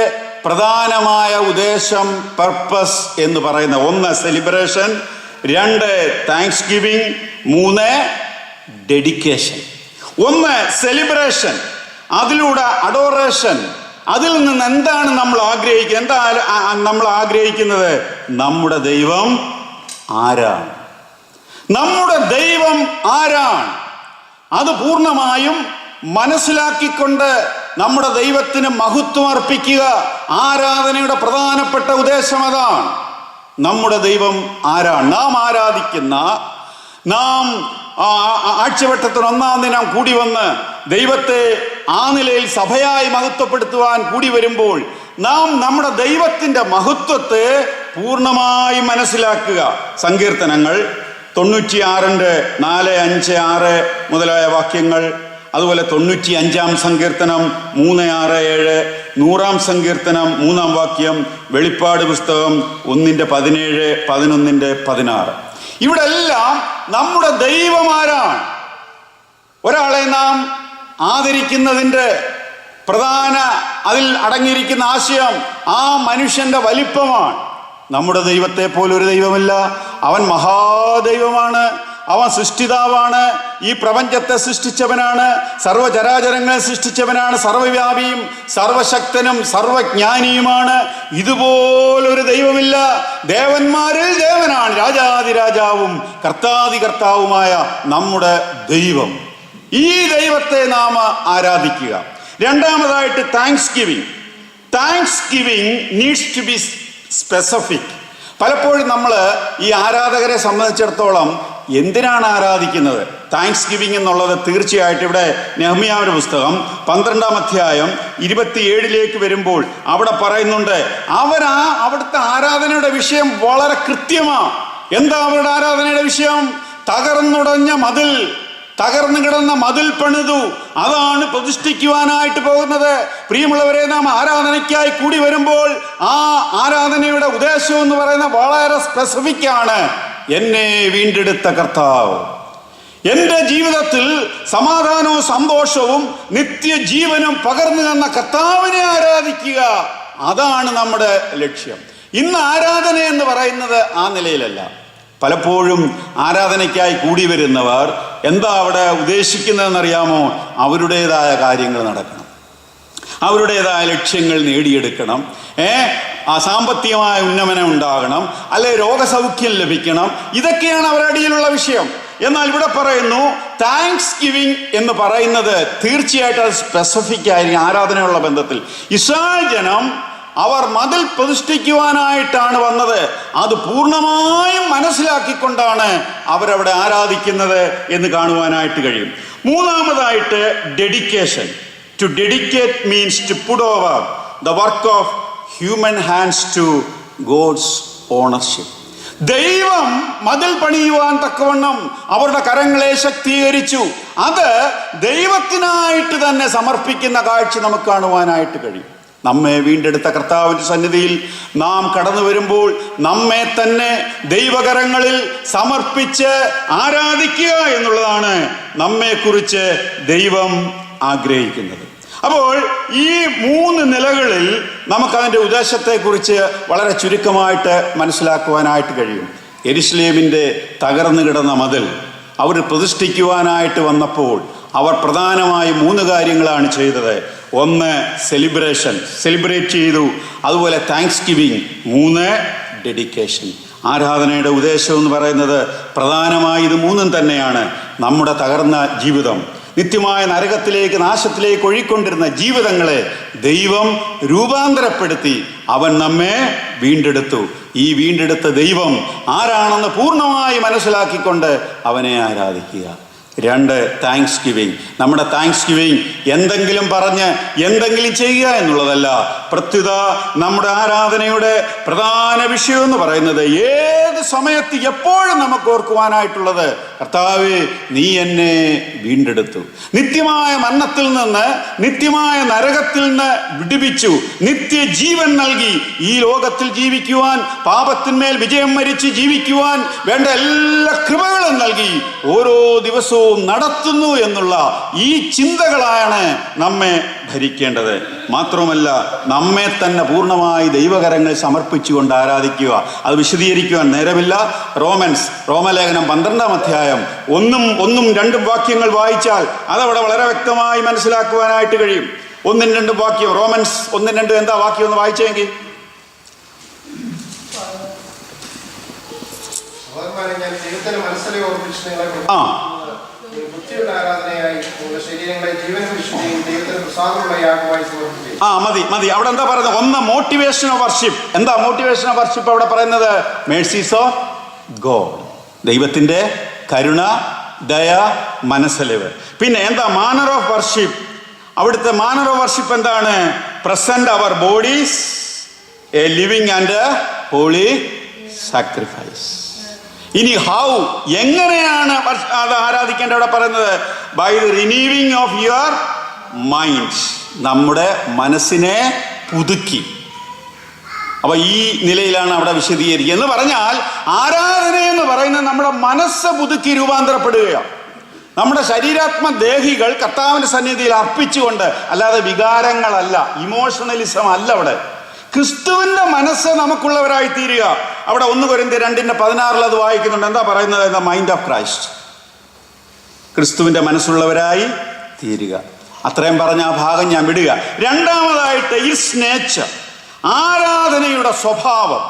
പ്രധാനമായ ഉദ്ദേശം, പർപ്പസ് എന്ന് പറയുന്നത്. 1 celebration, 2 thanks giving, 3 dedication. 1 celebration, അതിലൂടെ അഡോറേഷൻ. അതിൽ നിന്ന് എന്താണ് നമ്മൾ ആഗ്രഹിക്കുന്നത്? നമ്മൾ ആഗ്രഹിക്കുന്നത് നമ്മുടെ ദൈവം ആരാണ്, നമ്മുടെ ദൈവം ആരാണ്, അത് പൂർണ്ണമായും മനസ്സിലാക്കിക്കൊണ്ട് നമ്മുടെ ദൈവത്തിന് മഹത്വം അർപ്പിക്കുക. ആരാധനയുടെ പ്രധാനപ്പെട്ട ഉദ്ദേശം അതാണ്. നമ്മുടെ ദൈവം ആരാണ്, നാം ആരാധിക്കുന്ന, നാം ആഴ്ചവട്ടത്തിന് 1-ാം ദിനം കൂടി വന്ന് ദൈവത്തെ ആ നിലയിൽ സഭയായി മഹത്വപ്പെടുത്തുവാൻ കൂടി വരുമ്പോൾ നാം നമ്മുടെ ദൈവത്തിൻ്റെ മഹത്വത്തെ പൂർണ്ണമായി മനസ്സിലാക്കുക. സങ്കീർത്തനങ്ങൾ 96-ന്റെ 4, 5, 6 മുതലായ വാക്യങ്ങൾ, അതുപോലെ 95-ാം സങ്കീർത്തനം 3, 6, 7, 100-ാം സങ്കീർത്തനം 3-ാം വാക്യം, വെളിപ്പാട് പുസ്തകം 1-17, 11-16. ഇവിടെ എല്ലാം നമ്മുടെ ദൈവമാരാണ്. ഒരാളെ നാം ആദരിക്കുന്നതിൻ്റെ പ്രധാന അതിൽ അടങ്ങിയിരിക്കുന്ന ആശയം ആ മനുഷ്യന്റെ വലിപ്പമാണ്. നമ്മുടെ ദൈവത്തെ പോലെ ഒരു ദൈവമില്ല. അവൻ മഹാദൈവമാണ്, അവൻ സൃഷ്ടിതാവാണ്, ഈ പ്രപഞ്ചത്തെ സൃഷ്ടിച്ചവനാണ്, സർവചരാചരങ്ങളെ സൃഷ്ടിച്ചവനാണ്, സർവവ്യാപിയും സർവശക്തനും സർവജ്ഞാനിയുമാണ്. ഇതുപോലൊരു ദൈവമില്ല. ദേവന്മാരിൽ ദേവനാണ്, രാജാതിരാജാവും കർത്താതികർത്താവുമായ നമ്മുടെ ദൈവം. ഈ ദൈവത്തെ നാം ആരാധിക്കുക. രണ്ടാമതായിട്ട് thanksgiving. Thanksgiving needs to be specific. പലപ്പോഴും നമ്മൾ ഈ ആരാധകരെ സംബന്ധിച്ചിടത്തോളം എന്തിനാണ് ആരാധിക്കുന്നത്? താങ്ക്സ് ഗിവിങ് എന്നുള്ളത് തീർച്ചയായിട്ടും ഇവിടെ നെഹമ്യാവിന്റെ പുസ്തകം 12-ാം അധ്യായം 27 വരുമ്പോൾ അവിടെ പറയുന്നുണ്ട്, അവിടുത്തെ ആരാധനയുടെ വിഷയം വളരെ കൃത്യമാണ്. എന്താ അവരുടെ ആരാധനയുടെ വിഷയം? തകർന്നു കിടന്ന മതിൽ പണിതു, അതാണ് പ്രതിഷ്ഠിക്കുവാനായിട്ട് പോകുന്നത്. പ്രിയമുള്ളവരെ, നാം ആരാധനയ്ക്കായി കൂടി വരുമ്പോൾ ആ ആരാധനയുടെ ഉദ്ദേശം എന്ന് പറയുന്നത് വളരെ സ്പെസിഫിക് ആണ്. എന്നെ വീണ്ടെടുത്ത കർത്താവ്, എൻ്റെ ജീവിതത്തിൽ സമാധാനവും സന്തോഷവും നിത്യജീവനും പകർന്നു തന്ന കർത്താവിനെ ആരാധിക്കുക, അതാണ് നമ്മുടെ ലക്ഷ്യം. ഇന്ന് ആരാധന എന്ന് പറയുന്നത് ആ നിലയിലല്ല. പലപ്പോഴും ആരാധനയ്ക്കായി കൂടി വരുന്നവർ എന്താ അവിടെ ഉദ്ദേശിക്കുന്നതെന്നറിയാമോ? അവരുടേതായ കാര്യങ്ങൾ നടക്കണം, അവരുടേതായ ലക്ഷ്യങ്ങൾ നേടിയെടുക്കണം, സാമ്പത്തികമായ ഉന്നമനം ഉണ്ടാകണം, അല്ലെ രോഗസൗഖ്യം ലഭിക്കണം. ഇതൊക്കെയാണ് അവരുടെ അടിയിലുള്ള വിഷയം. എന്നാൽ ഇവിടെ പറയുന്നു താങ്ക്സ് ഗിവിങ് എന്ന് പറയുന്നത് തീർച്ചയായിട്ടും അത് സ്പെസിഫിക് ആയിരിക്കും. ആരാധനയുള്ള ബന്ധത്തിൽ ഇസ്രായേൽ ജനം അവർ മതിൽ പ്രതിഷ്ഠിക്കുവാനായിട്ടാണ് വന്നത്. അത് പൂർണ്ണമായും മനസ്സിലാക്കിക്കൊണ്ടാണ് അവരവിടെ ആരാധിക്കുന്നത് എന്ന് കാണുവാനായിട്ട് കഴിയും. മൂന്നാമതായിട്ട് dedication. To dedicate means to put over the work of human hands to God's ownership. ദൈവം മതിൽ പണിയുവാൻ തക്കവണ്ണം അവരുടെ കരങ്ങളെ ശക്തീകരിച്ചു. അത് ദൈവത്തിനായിട്ട് തന്നെ സമർപ്പിക്കുന്ന കാഴ്ച നമുക്ക് കാണുവാനായിട്ട് കഴിയും. നമ്മെ വീണ്ടെടുത്ത കർത്താവിൻ്റെ സന്നിധിയിൽ നാം കടന്നു വരുമ്പോൾ നമ്മെ തന്നെ ദൈവകരങ്ങളിൽ സമർപ്പിച്ച് ആരാധിക്കുക എന്നുള്ളതാണ് നമ്മെക്കുറിച്ച് ദൈവം ആഗ്രഹിക്കുന്നത്. അപ്പോൾ ഈ 3 നിലകളിൽ നമുക്കതിൻ്റെ ഉദ്ദേശത്തെക്കുറിച്ച് വളരെ ചുരുക്കമായിട്ട് മനസ്സിലാക്കുവാനായിട്ട് കഴിയും. യെരുശലേമിൻ്റെ തകർന്നു കിടന്ന മതിൽ അവർ പ്രതിഷ്ഠിക്കുവാനായിട്ട് വന്നപ്പോൾ അവർ പ്രധാനമായും 3 കാര്യങ്ങളാണ് ചെയ്തത്. ഒന്ന് സെലിബ്രേറ്റ് ചെയ്തു. അതുപോലെ താങ്ക്സ് ഗിവിങ്. 3 ഡെഡിക്കേഷൻ. ആരാധനയുടെ ഉദ്ദേശം എന്ന് പറയുന്നത് പ്രധാനമായി ഇത് 3 തന്നെയാണ്. നമ്മുടെ തകർന്ന ജീവിതം, നിത്യമായ നരകത്തിലേക്ക്, നാശത്തിലേക്ക് ഒഴുകിക്കൊണ്ടിരുന്ന ജീവിതങ്ങളെ ദൈവം രൂപാന്തരപ്പെടുത്തി അവൻ നമ്മെ വീണ്ടെടുത്തു. ഈ വീണ്ടെടുത്ത ദൈവം ആരാണെന്ന് പൂർണ്ണമായി മനസ്സിലാക്കിക്കൊണ്ട് അവനെ ആരാധിക്കുക. 2 താങ്ക്സ് ഗിവിങ്. നമ്മുടെ താങ്ക്സ് ഗിവിങ് എന്തെങ്കിലും പറഞ്ഞ് എന്തെങ്കിലും ചെയ്യുക എന്നുള്ളതല്ല. പ്രത്യുത നമ്മുടെ ആരാധനയുടെ പ്രധാന വിഷയം എന്ന് പറയുന്നത് ഏത് സമയത്ത് എപ്പോഴും നമുക്ക് ഓർക്കുവാനായിട്ടുള്ളത്, കർത്താവേ നീ എന്നെ വീണ്ടെടുത്തു, നിത്യമായ മരണത്തിൽ നിന്ന്, നിത്യമായ നരകത്തിൽ നിന്ന് വിടുവിച്ചു, നിത്യജീവൻ നൽകി, ഈ ലോകത്തിൽ ജീവിക്കുവാൻ, പാപത്തിന്മേൽ വിജയം വരിച്ച് ജീവിക്കുവാൻ വേണ്ട എല്ലാ കൃപകളും നൽകി ഓരോ ദിവസവും നടത്തുന്നു എന്നുള്ള ഈ ചിന്തകളാണ് നമ്മെ ഭരിക്കേണ്ടത്. മാത്രമല്ല നമ്മെ തന്നെ പൂർണ്ണമായി ദൈവകരങ്ങൾ സമർപ്പിച്ചുകൊണ്ട് ആരാധിക്കുക. അത് വിശദീകരിക്കുവാൻ നേരമില്ല. റോമലേഖനം 12-ാം അധ്യായം 1-ഉം 2-ഉം വാക്യങ്ങൾ വായിച്ചാൽ അതവിടെ വളരെ വ്യക്തമായി മനസ്സിലാക്കുവാനായിട്ട് കഴിയും. 1-ഉം 2-ഉം വാക്യം. റോമൻസ് 1-ഉം 2-ഉം എന്താ വാക്യം ഒന്ന് വായിച്ചെങ്കിൽ? മതി. അവിടെ എന്താ പറയുന്നത്? 1 മോട്ടിവേഷൻ ഓഫ് വർഷിപ്പ്. എന്താ മോട്ടിവേഷൻ ഓഫ് വർഷിപ്പ് അവിടെ പറയുന്നത്? Mercies of God. ദൈവത്തിന്റെ കരുണ, ദയ, മനസ്സലിവ്. പിന്നെ എന്താ മാനർ ഓഫ് വർഷിപ്പ്? അവിടുത്തെ മാനർ ഓഫ് വർഷിപ്പ് എന്താണ്? Present our bodies a living and holy sacrifice. ഇനി ഹൗ, എങ്ങനെയാണ് അത് ആരാധിക്കേണ്ടത്? അവിടെ പറയുന്നത് by the renewing of your mind. നമ്മുടെ മനസ്സിനെ പുതുക്കി. അപ്പൊ ഈ നിലയിലാണ് അവിടെ വിശദീകരിക്കുക. എന്ന് പറഞ്ഞാൽ ആരാധന എന്ന് പറയുന്നത് നമ്മുടെ മനസ്സ് പുതുക്കി രൂപാന്തരപ്പെടുകയാണ്. നമ്മുടെ ശരീരാത്മദേഹികൾ കർത്താവിന്റെ സന്നിധിയിൽ അർപ്പിച്ചുകൊണ്ട്, അല്ലാതെ വികാരങ്ങളല്ല, ഇമോഷണലിസം അല്ല. അവിടെ ക്രിസ്തുവിന്റെ മനസ്സ് നമുക്കുള്ളവരായി തീരുക. അവിടെ 1 കൊരിന്ത്യർ 2:16 അത് വായിക്കുന്നുണ്ട്. എന്താ പറയുന്നത്? The mind of Christ. ക്രിസ്തുവിന്റെ മനസ്സുള്ളവരായി തീരുക. അത്രയും പറഞ്ഞ ആ ഭാഗം ഞാൻ വിടുക. രണ്ടാമതായിട്ട് ഇറ്റ്സ് നേച്ചർ. ആരാധനയുടെ സ്വഭാവം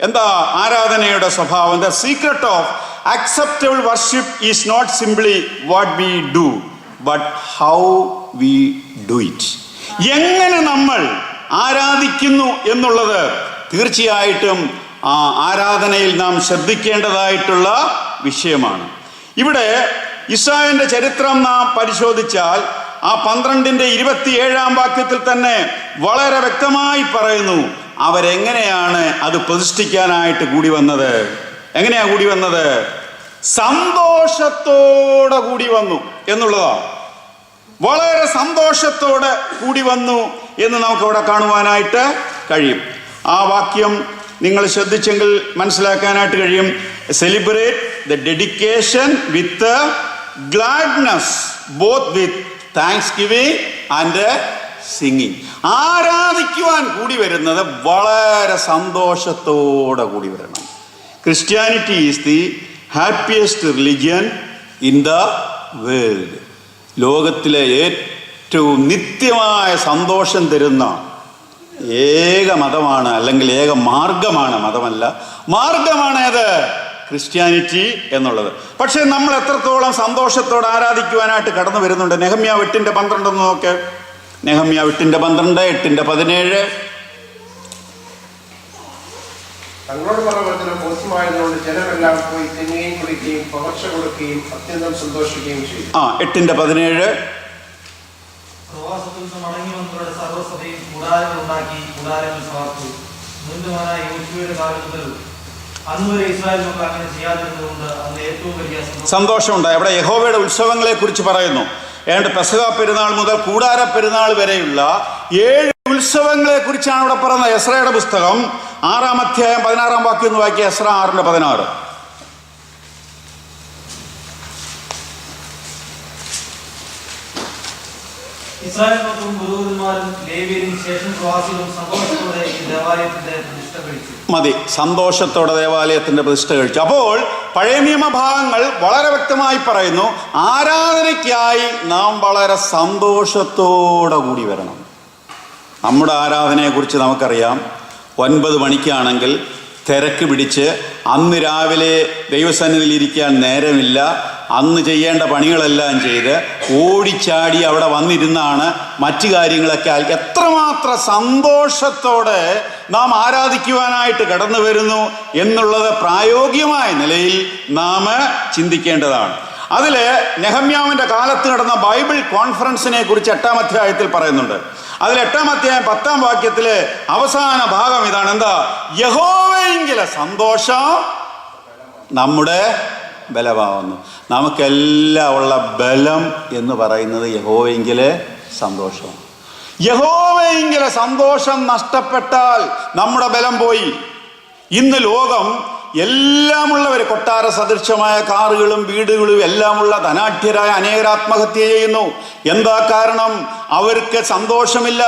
എന്താ? ആരാധനയുടെ സ്വഭാവം, the secret of acceptable worship is not simply what we do but how we do it. എങ്ങനെ നമ്മൾ ആരാധിക്കുന്നു എന്നുള്ളത് തീർച്ചയായിട്ടും ആ ആരാധനയിൽ നാം ശ്രദ്ധിക്കേണ്ടതായിട്ടുള്ള വിഷയമാണ്. ഇവിടെ ഇസ്രായേലിന്റെ ചരിത്രം നാം പരിശോധിച്ചാൽ ആ 12-27 വാക്യത്തിൽ തന്നെ വളരെ വ്യക്തമായി പറയുന്നു അവരെങ്ങനെയാണ് അത് പ്രതിഷ്ഠിക്കാനായിട്ട് കൂടി വന്നത്. എങ്ങനെയാ കൂടി വന്നത്? സന്തോഷത്തോടെ കൂടി വന്നു എന്നുള്ളതാണ്. വളരെ സന്തോഷത്തോടെ കൂടി വന്നു എന്ന് നമുക്ക് അവിടെ കാണുവാനായിട്ട് കഴിയും. ആ വാക്യം നിങ്ങൾ ശ്രദ്ധിച്ചെങ്കിൽ മനസ്സിലാക്കാനായിട്ട് കഴിയും. Celebrate the dedication with gladness, both with thanksgiving and singing. ആരാധിക്കുവാൻ കൂടി വരുന്നത് വളരെ സന്തോഷത്തോടെ കൂടി വരണം. Christianity is the happiest religion in the world. ലോകത്തിലെ ഏറ്റവും നിത്യമായ സന്തോഷം തരുന്ന ഏക മതമാണ്, അല്ലെങ്കിൽ ഏക മാർഗമാണ്, മതമല്ല മാർഗമാണ് ഏത്? ക്രിസ്ത്യാനിറ്റി എന്നുള്ളത്. പക്ഷെ നമ്മൾ എത്രത്തോളം സന്തോഷത്തോടെ ആരാധിക്കുവാനായിട്ട് കടന്നു വരുന്നുണ്ട്? നെഹമ്യാ 8:12 ഒന്ന് നോക്ക്. നെഹമ്യാ 8:12, 8:17. തങ്ങളോട് പറഞ്ഞ ബോധ്യമായതുകൊണ്ട് ജനമെല്ലാം പോയി തിന്നുകയും കുടിക്കുകയും പകർച്ച കൊടുക്കുകയും അത്യന്തം സന്തോഷിക്കുകയും ചെയ്തു. 8:17. പ്രവാസത്തിൽ നിന്ന് മടങ്ങി വന്നവരുടെ സർവ്വസഭയും കൂടാരങ്ങൾ ഉണ്ടാക്കി കൂടാരങ്ങൾ സമർത്തു. മുൻപുമായ യോശുവയുടെ കാലം മുതൽ അന്നുവരെ ഇസ്രായേൽ മക്കൾ അങ്ങനെ ചെയ്യാതിരുന്നതുകൊണ്ട് അന്ന് ഏറ്റവും വലിയ സന്തോഷമുണ്ടായി. അവിടെ യഹോവയുടെ ഉത്സവങ്ങളെ കുറിച്ച് പറയുന്നു. ഏതാണ്ട് പെസഹ പെരുന്നാൾ മുതൽ കൂടാര പെരുന്നാൾ വരെയുള്ള 7 ഉത്സവങ്ങളെ കുറിച്ചാണ് ഇവിടെ പറയുന്നത്. എസ്രയുടെ പുസ്തകം 6-ാം അധ്യായം 16-ാം വാക്യം എന്ന് വായിക്കുക. എസ്ര 6:16. ഇസ്രായേൽ മക്കളും പുരോഹിതന്മാരും ലേവ്യരും ശേഷം പ്രവാസികളും സന്തോഷത്തോടെ ഈ ദേവാലയത്തിന്റെ പ്രതിഷ്ഠ കഴിച്ചു. മതി, സന്തോഷത്തോടെ ദേവാലയത്തിന്റെ പ്രതിഷ്ഠ കഴിച്ചു. അപ്പോൾ പഴയ നിയമഭാഗങ്ങൾ വളരെ വ്യക്തമായി പറയുന്നു, ആരാധനയ്ക്കായി നാം വളരെ സന്തോഷത്തോടെ കൂടി വരണം. നമ്മുടെ ആരാധനയെക്കുറിച്ച് നമുക്കറിയാം. 9 മണിക്കാണെങ്കിൽ തിരക്ക് പിടിച്ച് അന്ന് രാവിലെ ദൈവസന്നിധിയിൽ ഇരിക്കാൻ നേരമില്ല. അന്ന് ചെയ്യേണ്ട പണികളെല്ലാം ചെയ്ത് ഓടിച്ചാടി അവിടെ വന്നിരുന്നാണ് മറ്റു കാര്യങ്ങളൊക്കെ. എത്രമാത്രം സന്തോഷത്തോടെ നാം ആരാധിക്കുവാനായിട്ട് കടന്നു വരുന്നു എന്നുള്ളത് പ്രായോഗികമായ നിലയിൽ നാം ചിന്തിക്കേണ്ടതാണ്. അതിൽ നെഹമ്യാവിൻ്റെ കാലത്ത് നടന്ന ബൈബിൾ കോൺഫറൻസിനെ കുറിച്ച് 8-ാം അധ്യായത്തിൽ പറയുന്നുണ്ട്. അതിൽ 8-ാം അധ്യായം 10-ാം വാക്യത്തിലെ അവസാന ഭാഗം ഇതാണ്. എന്താ? യഹോവയെങ്കിലെ സന്തോഷം നമ്മുടെ ബലമാവുന്നു. നമുക്കെല്ലാം ഉള്ള ബലം എന്ന് പറയുന്നത് യഹോവയെങ്കിലെ സന്തോഷം. യഹോവയെങ്കിലെ സന്തോഷം നഷ്ടപ്പെട്ടാൽ നമ്മുടെ ബലം പോയി. ഇന്ന് ലോകം എല്ലാമുള്ളവർ, കൊട്ടാര സദൃശമായ കാറുകളും വീടുകളും എല്ലാമുള്ള ധനാഢ്യരായ അനേകർ ആത്മഹത്യ ചെയ്യുന്നു. എന്താ കാരണം? അവർക്ക് സന്തോഷമില്ല.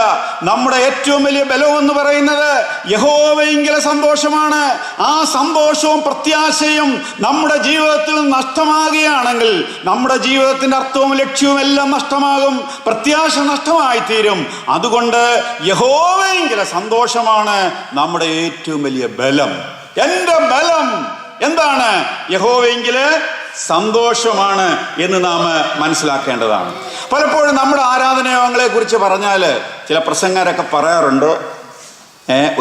നമ്മുടെ ഏറ്റവും വലിയ ബലമെന്ന് പറയുന്നത് യഹോവയെങ്കിലെ സന്തോഷമാണ്. ആ സന്തോഷവും പ്രത്യാശയും നമ്മുടെ ജീവിതത്തിൽ നഷ്ടമാകുകയാണെങ്കിൽ നമ്മുടെ ജീവിതത്തിൻ്റെ അർത്ഥവും ലക്ഷ്യവും എല്ലാം നഷ്ടമാകും, പ്രത്യാശ നഷ്ടമായി തീരും. അതുകൊണ്ട് യഹോവയെങ്കിലെ സന്തോഷമാണ് നമ്മുടെ ഏറ്റവും വലിയ ബലം. എൻ്റെ ബലം എന്താണ്? യഹോവയെങ്കിലെ സന്തോഷമാണ് എന്ന് നാം മനസ്സിലാക്കേണ്ടതാണ്. പലപ്പോഴും നമ്മുടെ ആരാധനായോഗങ്ങളെ കുറിച്ച് പറഞ്ഞാൽ ചില പ്രസംഗരൊക്കെ പറയാറുണ്ട്,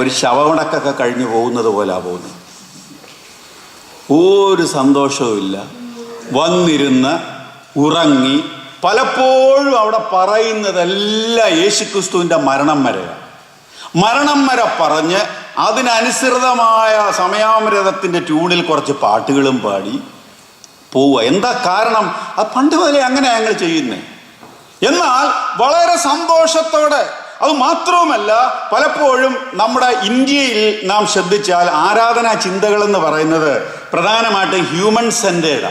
ഒരു ശവമടക്കൊക്കെ കഴിഞ്ഞു പോകുന്നത് പോലെയാണ് പോകുന്നത്. ഒരു സന്തോഷവുമില്ല. വന്നിരുന്ന് ഉറങ്ങി പലപ്പോഴും അവിടെ പറയുന്നതെല്ലാം യേശുക്രിസ്തുവിൻ്റെ മരണം വരെ പറഞ്ഞ് അതിനനുസൃതമായ സമയാമൃതത്തിൻ്റെ ട്യൂണിൽ കുറച്ച് പാട്ടുകളും പാടി പോവുക. എന്താ കാരണം? അത് പണ്ട് പോലെ അങ്ങനെ ഞങ്ങൾ ചെയ്യുന്നേ. എന്നാൽ വളരെ സന്തോഷത്തോടെ. അത് മാത്രവുമല്ല, പലപ്പോഴും നമ്മുടെ ഇന്ത്യയിൽ നാം ശ്രദ്ധിച്ചാൽ ആരാധനാ ചിന്തകളെന്ന് പറയുന്നത് പ്രധാനമായിട്ട് ഹ്യൂമൻ സെൻറ്റേർഡ്.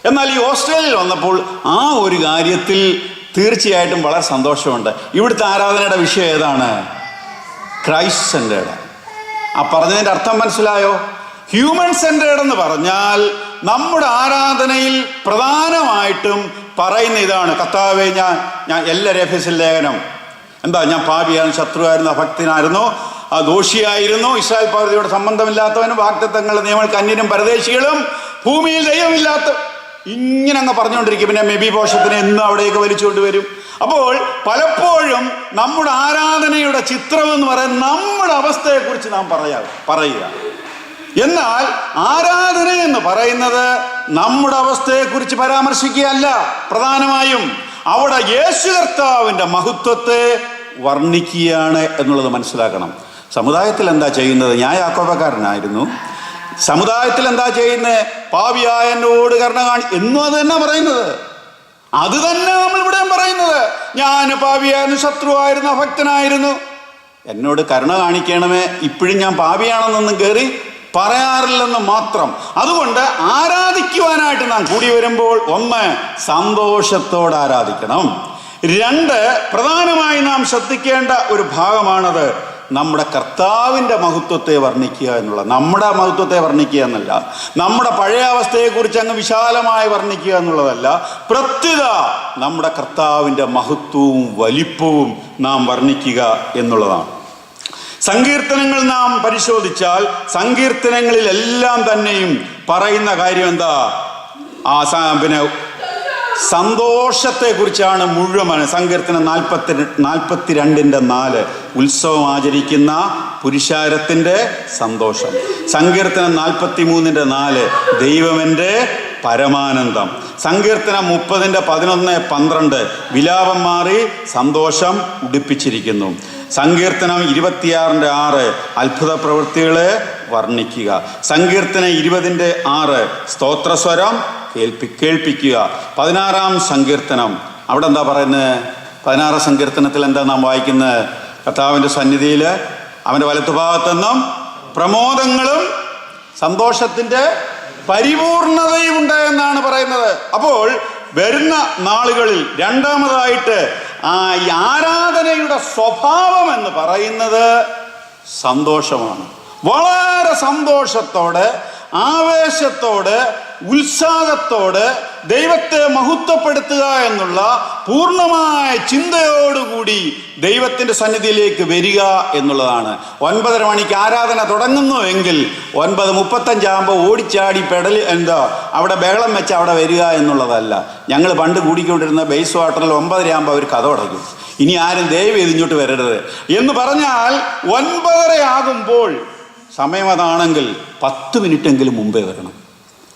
എന്നാൽ ഈ ഓസ്ട്രേലിയയിൽ വന്നപ്പോൾ ആ ഒരു കാര്യത്തിൽ തീർച്ചയായിട്ടും വളരെ സന്തോഷമുണ്ട്. ഇവിടുത്തെ ആരാധനയുടെ വിഷയം ഏതാണ്? Christ centred. ആ പറഞ്ഞതിൻ്റെ അർത്ഥം മനസ്സിലായോ? ഹ്യൂമൻ സെൻറ്റേർഡ് എന്ന് പറഞ്ഞാൽ നമ്മുടെ ആരാധനയിൽ പ്രധാനമായിട്ടും പറയുന്ന ഇതാണ്, കർത്താവേ ഞാൻ എല്ലാ എഫെസ്യൻ ലേഖനം എന്താ, ഞാൻ പാപിയായിരുന്നു, ശത്രുവായിരുന്നു, അഭക്തനായിരുന്നു, ദോഷിയായിരുന്നു, ഇസ്രായേൽ പൗരതയോട് സംബന്ധമില്ലാത്തവനും, വാഗ്ദത്തങ്ങൾ നിയമങ്ങൾക്ക് അന്യനും പരദേശികളും, ഭൂമിയിൽ ദൈവമില്ലാത്ത, ഇങ്ങനെ അങ്ങ് പറഞ്ഞുകൊണ്ടിരിക്കും. പിന്നെ മെബി പോഷത്തിനെ എന്നും അവിടേക്ക് വലിച്ചുകൊണ്ട് വരും. അപ്പോൾ പലപ്പോഴും നമ്മുടെ ആരാധനയുടെ ചിത്രം എന്ന് പറയുന്നത് നമ്മുടെ അവസ്ഥയെക്കുറിച്ച് നാം പറയുക. എന്നാൽ ആരാധന എന്ന് പറയുന്നത് നമ്മുടെ അവസ്ഥയെക്കുറിച്ച് പരാമർശിക്കുകയല്ല. പ്രധാനമായും അവിടെ യേശു കർത്താവിൻ്റെ മഹത്വത്തെ വർണ്ണിക്കുകയാണ് എന്നുള്ളത് മനസ്സിലാക്കണം. സമുദായത്തിൽ എന്താ ചെയ്യുന്നത്? ഞാൻ യാക്കോബക്കാരനായിരുന്നു. സമുദായത്തിൽ എന്താ ചെയ്യുന്നത്? പാപിയായ എന്നോട് കരുണ എന്നും അത് തന്നെ പറയുന്നത്. അത് തന്നെ നമ്മൾ ഇവിടെ പറയുന്നത്. ഞാൻ പാപിയായിരുന്നു, ശത്രുവായിരുന്നു, അഭക്തനായിരുന്നു, എന്നോട് കരുണ കാണിക്കണമേ. ഇപ്പോഴും ഞാൻ പാപിയാണെന്നൊന്നും കയറി പറയാറില്ലെന്ന് മാത്രം. അതുകൊണ്ട് ആരാധിക്കുവാനായിട്ട് നാം കൂടി വരുമ്പോൾ, 1, സന്തോഷത്തോടെ ആരാധിക്കണം. 2, പ്രധാനമായി നാം ശ്രദ്ധിക്കേണ്ട ഒരു ഭാഗമാണത്, നമ്മുടെ കർത്താവിൻ്റെ മഹത്വത്തെ വർണ്ണിക്കുക എന്നുള്ളത്. നമ്മുടെ മഹത്വത്തെ വർണ്ണിക്കുക എന്നല്ല, നമ്മുടെ പഴയ അവസ്ഥയെക്കുറിച്ച് അങ്ങ് വിശാലമായി വർണ്ണിക്കുക എന്നുള്ളതല്ല, പ്രത്യുത നമ്മുടെ കർത്താവിൻ്റെ മഹത്വവും വലിപ്പവും നാം വർണ്ണിക്കുക എന്നുള്ളതാണ്. സങ്കീർത്തനങ്ങൾ നാം പരിശോധിച്ചാൽ സങ്കീർത്തനങ്ങളിലെല്ലാം തന്നെയും പറയുന്ന കാര്യം എന്താ? പിന്നെ സന്തോഷത്തെ കുറിച്ചാണ് മുഴുവൻ. സങ്കീർത്തനം 42:4 ഉത്സവം ആചരിക്കുന്ന പുരുഷാരത്തിൻ്റെ സന്തോഷം. സങ്കീർത്തനം 43:4 ദൈവമെൻ്റെ പരമാനന്ദം. സങ്കീർത്തനം 30:11-12 വിലാപം മാറി സന്തോഷം ഉടുപ്പിച്ചിരിക്കുന്നു. സങ്കീർത്തനം 26:6 അത്ഭുത പ്രവൃത്തികളെ വർണ്ണിക്കുക. സങ്കീർത്തനം 20:6 സ്തോത്രസ്വരം കേൾപ്പിക്കുക. 16-ാം സങ്കീർത്തനം അവിടെ എന്താ പറയുന്നത്? 16-ാം സങ്കീർത്തനത്തിൽ എന്താ നാം വായിക്കുന്നത്? കർത്താവിൻ്റെ സന്നിധിയിൽ അവൻ്റെ വലത്തുഭാഗത്തെന്നും പ്രമോദങ്ങളും സന്തോഷത്തിൻ്റെ പരിപൂർണതയും ഉണ്ട് എന്നാണ് പറയുന്നത്. അപ്പോൾ വരുന്ന നാളുകളിൽ രണ്ടാമതായിട്ട് ഈ ആരാധനയുടെ സ്വഭാവം എന്ന് പറയുന്നത് സന്തോഷമാണ്. വളരെ സന്തോഷത്തോടെ ആവേശത്തോട് ഉത്സാഹത്തോട് ദൈവത്തെ മഹത്വപ്പെടുത്തുക എന്നുള്ള പൂർണ്ണമായ ചിന്തയോടുകൂടി ദൈവത്തിൻ്റെ സന്നിധിയിലേക്ക് വരിക എന്നുള്ളതാണ്. 9:30 മണിക്ക് ആരാധന തുടങ്ങുന്നുവെങ്കിൽ 9:35 ഓടിച്ചാടി അവിടെ ബഹളം വെച്ച് അവിടെ വരിക എന്നുള്ളതല്ല. ഞങ്ങൾ പണ്ട് കൂടിക്കൊണ്ടിരുന്ന ബേസ് വാട്ടറിൽ 9:30 അവർ കഥ അടയ്ക്കും. ഇനി ആരും ദയവ് ഇതിഞ്ഞോട്ട് വരരുത് എന്ന് പറഞ്ഞാൽ 9:30 ആകുമ്പോൾ സമയം അതാണെങ്കിൽ 10 മിനിറ്റെങ്കിലും മുമ്പേ വരണം.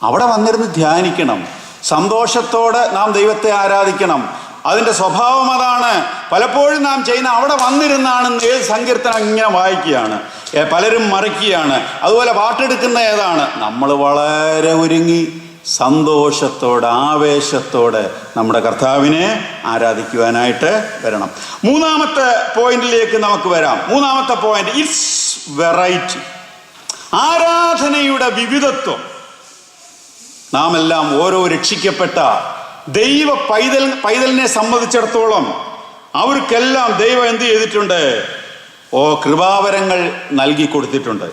അവിടെ വന്നിരുന്ന് ധ്യാനിക്കണം. സന്തോഷത്തോടെ നാം ദൈവത്തെ ആരാധിക്കണം. അതിൻ്റെ സ്വഭാവം അതാണ്. പലപ്പോഴും നാം ചെയ്യുന്ന അവിടെ വന്നിരുന്നാണ് ഏത് സങ്കീർത്തനം ഇങ്ങനെ വായിക്കുകയാണ്, പലരും മറിക്കുകയാണ്. അതുപോലെ പാട്ടെടുക്കുന്ന ഏതാണ്? നമ്മൾ വളരെ ഒരുങ്ങി സന്തോഷത്തോടെ ആവേശത്തോടെ നമ്മുടെ കർത്താവിനെ ആരാധിക്കുവാനായിട്ട് വരണം. മൂന്നാമത്തെ പോയിന്റിലേക്ക് നമുക്ക് വരാം. മൂന്നാമത്തെ പോയിന്റ് ഇറ്റ്സ് വെറൈറ്റി. ആരാധനയുടെ വിവിധത്വം. നാം എല്ലാം ഓരോ രക്ഷിക്കപ്പെട്ട ദൈവ പൈതലിനെ സംബന്ധിച്ചിടത്തോളം അവർക്കെല്ലാം ദൈവം എന്ത് ചെയ്തിട്ടുണ്ട്? കൃപാവരങ്ങൾ നൽകി കൊടുത്തിട്ടുണ്ട്.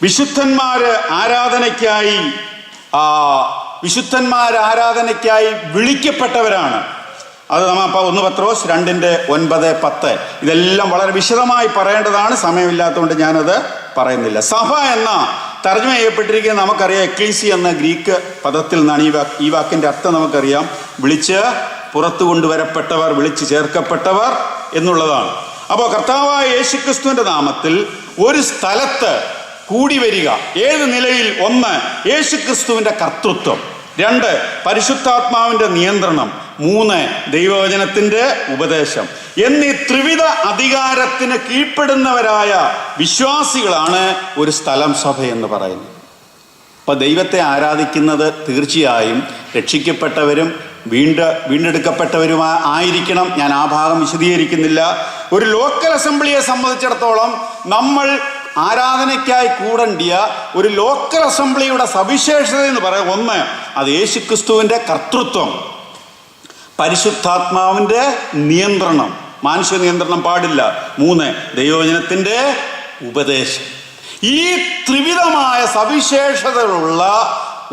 വിശുദ്ധന്മാര് ആരാധനയ്ക്കായി വിളിക്കപ്പെട്ടവരാണ്. അത് നമ്മ 1 പത്രോസ് 2:9-10 ഇതെല്ലാം വളരെ വിശദമായി പറയേണ്ടതാണ്. സമയമില്ലാത്തതുകൊണ്ട് ഞാനത് പറയുന്നില്ല. സഭ എന്ന തർജ്ജമ ചെയ്യപ്പെട്ടിരിക്കുന്നത് നമുക്കറിയാം. എക്ലീസി എന്ന ഗ്രീക്ക് പദത്തിൽ നിന്നാണ് ഈ വാക്കിൻ്റെ അർത്ഥം നമുക്കറിയാം. വിളിച്ച് പുറത്തു കൊണ്ടുവരപ്പെട്ടവർ, വിളിച്ച് ചേർക്കപ്പെട്ടവർ എന്നുള്ളതാണ്. അപ്പോൾ കർത്താവായ യേശുക്രിസ്തുവിൻ്റെ നാമത്തിൽ ഒരു സ്ഥലത്ത് കൂടി വരിക. ഏത് നിലയിൽ? 1 യേശുക്രിസ്തുവിൻ്റെ കർത്തൃത്വം, 2 പരിശുദ്ധാത്മാവിൻ്റെ നിയന്ത്രണം, 3 ദൈവവചനത്തിൻ്റെ ഉപദേശം എന്നീ ത്രിവിധ അധികാരത്തിന് കീഴ്പ്പെടുന്നവരായ വിശ്വാസികളാണ് ഒരു സ്ഥലം സഭ എന്ന് പറയുന്നത്. അപ്പോൾ ദൈവത്തെ ആരാധിക്കുന്നത് തീർച്ചയായും രക്ഷിക്കപ്പെട്ടവരും വീണ്ടെടുക്കപ്പെട്ടവരുമായി ആയിരിക്കണം. ഞാൻ ആ ഭാഗം വിശദീകരിക്കുന്നില്ല. ഒരു ലോക്കൽ അസംബ്ലിയെ സംബന്ധിച്ചിടത്തോളം നമ്മൾ ആരാധനയ്ക്കായി കൂടേണ്ടിയ ഒരു ലോക്കൽ അസംബ്ലിയുടെ സവിശേഷത എന്ന് പറയാം. 1 അത് യേശുക്രിസ്തുവിൻ്റെ കർത്തൃത്വം, പരിശുദ്ധാത്മാവിൻ്റെ നിയന്ത്രണം, മാനുഷിക നിയന്ത്രണം പാടില്ല, 3 ദൈവവചനത്തിൻ്റെ ഉപദേശം. ഈ ത്രിവിധമായ സവിശേഷതകളുള്ള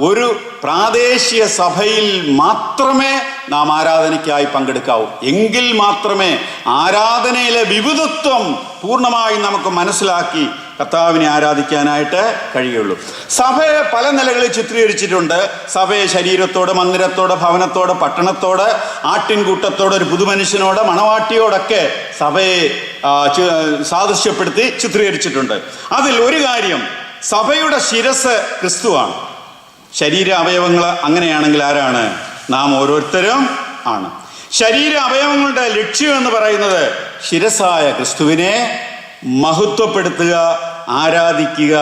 ഒരു പ്രാദേശിക സഭയിൽ മാത്രമേ നാം ആരാധനയ്ക്കായി പങ്കെടുക്കാവൂ. എങ്കിൽ മാത്രമേ ആരാധനയിലെ വിവിധത്വം പൂർണ്ണമായും നമുക്ക് മനസ്സിലാക്കി കർത്താവിനെ ആരാധിക്കാനായിട്ട് കഴിയുള്ളൂ. സഭയെ പല നിലകളിൽ ചിത്രീകരിച്ചിട്ടുണ്ട്. സഭയെ ശരീരത്തോട്, മന്ദിരത്തോട്, ഭവനത്തോട്, പട്ടണത്തോട്, ആട്ടിൻകൂട്ടത്തോട്, ഒരു പുതുമനുഷ്യനോട്, മണവാട്ടിയോടൊക്കെ സഭയെ സാദൃശ്യപ്പെടുത്തി ചിത്രീകരിച്ചിട്ടുണ്ട്. അതിൽ ഒരു കാര്യം, സഭയുടെ ശിരസ് ക്രിസ്തുവാണ്. ശരീര അവയവങ്ങൾ അങ്ങനെയാണെങ്കിൽ ആരാണ്? നാം ഓരോരുത്തരും ആണ്. ശരീര അവയവങ്ങളുടെ ലക്ഷ്യം എന്ന് പറയുന്നത് ശിരസായ ക്രിസ്തുവിനെ മഹത്വപ്പെടുത്തുക, ആരാധിക്കുക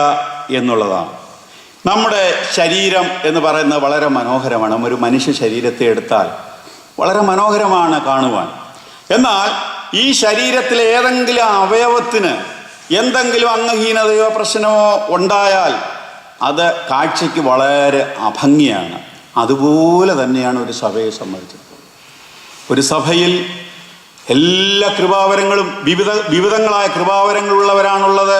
എന്നുള്ളതാണ്. നമ്മുടെ ശരീരം എന്ന് പറയുന്നത് വളരെ മനോഹരമാണ്. ഒരു മനുഷ്യ ശരീരത്തെ എടുത്താൽ വളരെ മനോഹരമാണ് കാണുവാൻ. എന്നാൽ ഈ ശരീരത്തിലെ ഏതെങ്കിലും അവയവത്തിന് എന്തെങ്കിലും അംഗഹീനതയോ പ്രശ്നമോ ഉണ്ടായാൽ അത് കാഴ്ചയ്ക്ക് വളരെ അഭംഗിയാണ്. അതുപോലെ തന്നെയാണ് ഒരു സഭയെ സംബന്ധിച്ചത്. ഒരു സഭയിൽ എല്ലാ കൃപാവരങ്ങളും വിവിധങ്ങളായ കൃപാവരങ്ങളുള്ളവരാണുള്ളത്.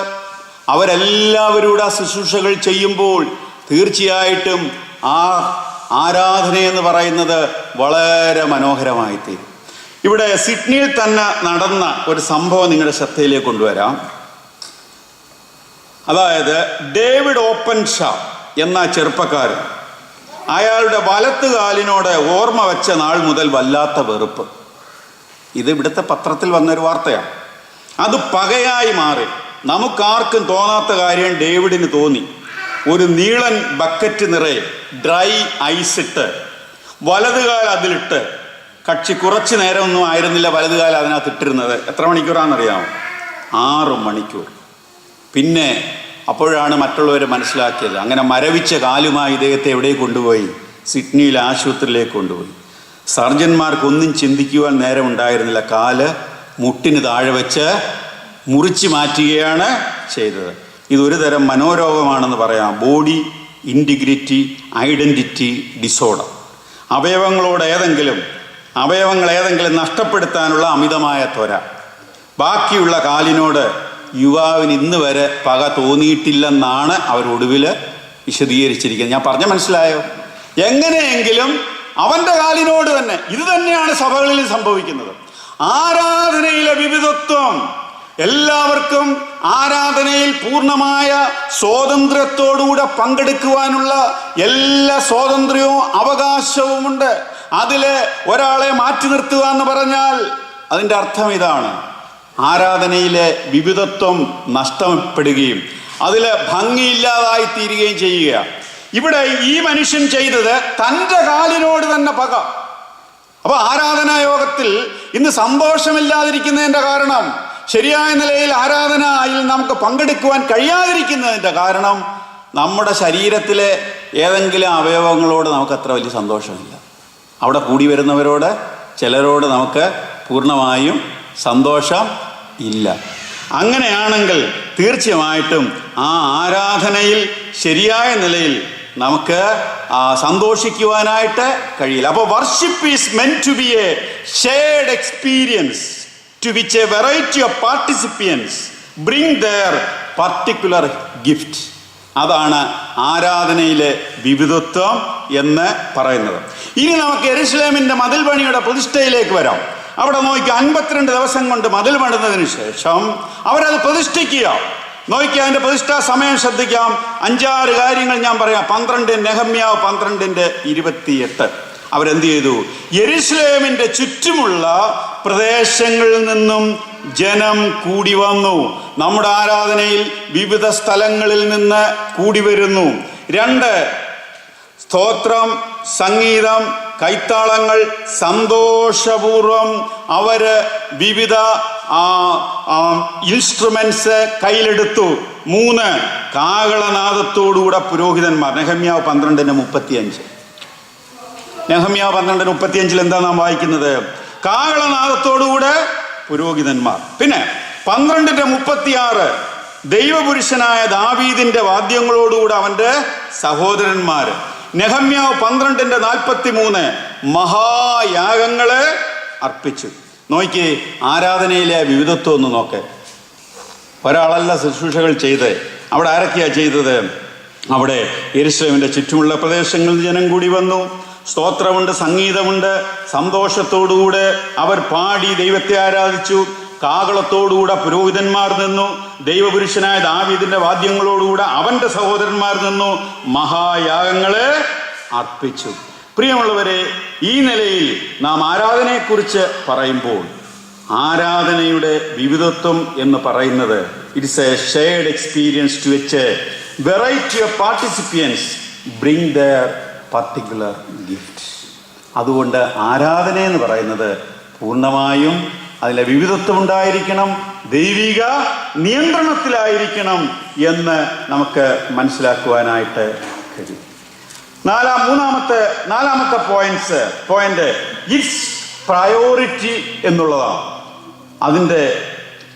അവരെല്ലാവരുടെ ശുശ്രൂഷകൾ ചെയ്യുമ്പോൾ തീർച്ചയായിട്ടും ആ ആരാധന എന്ന് പറയുന്നത് വളരെ മനോഹരമായി തീരും. ഇവിടെ സിഡ്നിയിൽ തന്നെ നടന്ന ഒരു സംഭവം നിങ്ങളുടെ ശ്രദ്ധയിലേക്ക് കൊണ്ടുവരാം. അതായത് ഡേവിഡ് ഓപ്പൻഷാ എന്ന ചെറുപ്പക്കാരൻ, അയാളുടെ വലത്തുകാലിനോട് ഓർമ്മ വെച്ച നാൾ മുതൽ വല്ലാത്ത വെറുപ്പ്. ഇത് ഇവിടുത്തെ പത്രത്തിൽ വന്നൊരു വാർത്തയാണ്. അത് പകയായി മാറി. നമുക്കാർക്കും തോന്നാത്ത കാര്യം ഡേവിഡിന് തോന്നി. ഒരു നീളൻ ബക്കറ്റ് നിറയെ ഡ്രൈ ഐസ് ഇട്ട് വലതുകാൽ അതിലിട്ട്, കക്ഷി കുറച്ച് നേരമൊന്നും ആയിരുന്നില്ല വലതുകാൽ അതിനകത്ത് ഇട്ടിരുന്നത്. എത്ര മണിക്കൂറാണെന്നറിയാമോ? 6 മണിക്കൂർ. പിന്നെ അപ്പോഴാണ് മറ്റുള്ളവർ മനസ്സിലാക്കിയത്. അങ്ങനെ മരവിച്ച കാലുമായി ഇദ്ദേഹത്തെ എവിടെ കൊണ്ടുപോയി? സിഡ്നിയിൽ ആശുപത്രിയിലേക്ക് കൊണ്ടുപോയി. സർജന്മാർക്കൊന്നും ചിന്തിക്കുവാൻ നേരമുണ്ടായിരുന്നില്ല. കാല് മുട്ടിന് താഴെ വെച്ച് മുറിച്ച് മാറ്റുകയാണ് ചെയ്തത്. ഇതൊരു തരം മനോരോഗമാണെന്ന് പറയാം. Body integrity identity disorder. അവയവങ്ങൾ ഏതെങ്കിലും നഷ്ടപ്പെടുത്താനുള്ള അമിതമായ ത്വര. ബാക്കിയുള്ള കാലിനോട് യുവാവിന് ഇന്ന് വരെ പക തോന്നിയിട്ടില്ലെന്നാണ് അവരൊടുവിൽ വിശദീകരിച്ചിരിക്കുന്നത്. ഞാൻ പറഞ്ഞ മനസ്സിലായോ? എങ്ങനെയെങ്കിലും അവൻ്റെ കാലിനോട് തന്നെ, ഇത് തന്നെയാണ് സഭകളിൽ സംഭവിക്കുന്നത്. ആരാധനയിലെ വിവിധത്വം, എല്ലാവർക്കും ആരാധനയിൽ പൂർണ്ണമായ സ്വാതന്ത്ര്യത്തോടുകൂടെ പങ്കെടുക്കുവാനുള്ള എല്ലാ സ്വാതന്ത്ര്യവും അവകാശവുമുണ്ട്. അതിൽ ഒരാളെ മാറ്റി നിർത്തുക എന്ന് പറഞ്ഞാൽ അതിൻ്റെ അർത്ഥം ഇതാണ്: ആരാധനയിലെ വിവിധത്വം നഷ്ടപ്പെടുകയും അതിൽ ഭംഗിയില്ലാതായി തീരുകയും ചെയ്യുക. ഇവിടെ ഈ മനുഷ്യൻ ചെയ്തത് തൻ്റെ കാലിനോട് തന്നെ പക. അപ്പോൾ ആരാധനാ യോഗത്തിൽ ഇന്ന് സന്തോഷമില്ലാതിരിക്കുന്നതിൻ്റെ കാരണം, ശരിയായ നിലയിൽ ആരാധനയിൽ നമുക്ക് പങ്കെടുക്കുവാൻ കഴിയാതിരിക്കുന്നതിൻ്റെ കാരണം, നമ്മുടെ ശരീരത്തിലെ ഏതെങ്കിലും അവയവങ്ങളോട് നമുക്ക് അത്ര വലിയ സന്തോഷമില്ല. അവിടെ കൂടി വരുന്നവരോട്, ചിലരോട് നമുക്ക് പൂർണ്ണമായും സന്തോഷം ഇല്ല. അങ്ങനെയാണെങ്കിൽ തീർച്ചയായിട്ടും ആ ആരാധനയിൽ ശരിയായ നിലയിൽ നമുക്ക് സന്തോഷിക്കുവാനായിട്ട് കഴിയില്ല. അപ്പോൾ worship is meant to be a shared experience to which a variety of participants bring their particular gift. അതാണ് ആരാധനയിലെ വിവിധത്വം എന്ന് പറയുന്നത്. ഇനി നമുക്ക് യെരുശലേമിന്റെ മതിൽ പണിയുടെ പ്രതിഷ്ഠയിലേക്ക് വരാം. അവിടെ നോക്കി 52 ദിവസം കൊണ്ട് മതിൽ പണിതതിനു ശേഷം അവരത് പ്രതിഷ്ഠിക്കുക. നോക്കി അതിന്റെ പ്രതിഷ്ഠാ സമയം ശ്രദ്ധിക്കാം. 5-6 കാര്യങ്ങൾ ഞാൻ പറയാം. 12 നെഹമ്യാവ് 12:28 അവരെന്ത് ചെയ്തു? യെരുശലേമിന്റെ ചുറ്റുമുള്ള പ്രദേശങ്ങളിൽ നിന്നും ജനം കൂടി വന്നു. നമ്മുടെ ആരാധനയിൽ വിവിധ സ്ഥലങ്ങളിൽ നിന്ന് കൂടി വരുന്നു. 2, സ്തോത്രം, സംഗീതം, കൈത്താളങ്ങൾ, സന്തോഷപൂർവം അവര് വിവിധ ഇൻസ്ട്രുമെന്റ്സ് കയ്യിലെടുത്തു. 3, കാഹളനാദത്തോടുകൂടെ പുരോഹിതന്മാർ. നെഹമ്യാവ് 12:35. നെഹമ്യാവ് 12:35 എന്താ നാം വായിക്കുന്നത്? കാഹളനാദത്തോടുകൂടെ പുരോഹിതന്മാർ. പിന്നെ 12:36 ദൈവപുരുഷനായ ദാവീദിന്റെ വാദ്യങ്ങളോടുകൂടെ അവന്റെ സഹോദരന്മാർ. നെഹമ്യാവ് 12:43 മഹായാഗങ്ങളെ അർപ്പിച്ചു. നോക്കി ആരാധനയിലെ വിവിധത്വം ഒന്ന് നോക്ക്. ഒരാളല്ല ശുശ്രൂഷകൾ ചെയ്ത്. അവിടെ ആരൊക്കെയാ ചെയ്തത്? അവിടെ യെരുശലേമിന്റെ ചുറ്റുമുള്ള പ്രദേശങ്ങളിൽ ജനം കൂടി വന്നു. സ്തോത്രമുണ്ട്, സംഗീതമുണ്ട്, സന്തോഷത്തോടുകൂടെ അവർ പാടി ദൈവത്തെ ആരാധിച്ചു. കാഹളത്തോടുകൂടെ പുരോഹിതന്മാർ നിന്നു. ദൈവപുരുഷനായ ദാവീദിന്റെ വാദ്യങ്ങളോടുകൂടെ അവന്റെ സഹോദരന്മാർ നിന്നു. മഹായാഗങ്ങളെ അർപ്പിച്ചു. പ്രിയമുള്ളവരെ, ഈ നിലയിൽ നാം ആരാധനയെക്കുറിച്ച് പറയുമ്പോൾ ആരാധനയുടെ വിവിധത്വം എന്ന് പറയുന്നത് it's a shared experience to which a variety of participants bring their particular gift. അതുകൊണ്ട് ആരാധന എന്ന് പറയുന്നത് പൂർണ്ണമായും അതിലെ വിവിധത്വം ഉണ്ടായിരിക്കണം, ദൈവിക നിയന്ത്രണത്തിലായിരിക്കണം എന്ന് നമുക്ക് മനസ്സിലാക്കുവാനായിട്ട് കഴിയും. നാലാമത്തെ പോയിന്റ് ഇറ്റ്സ് പ്രയോറിറ്റി എന്നുള്ളതാണ്. അതിൻ്റെ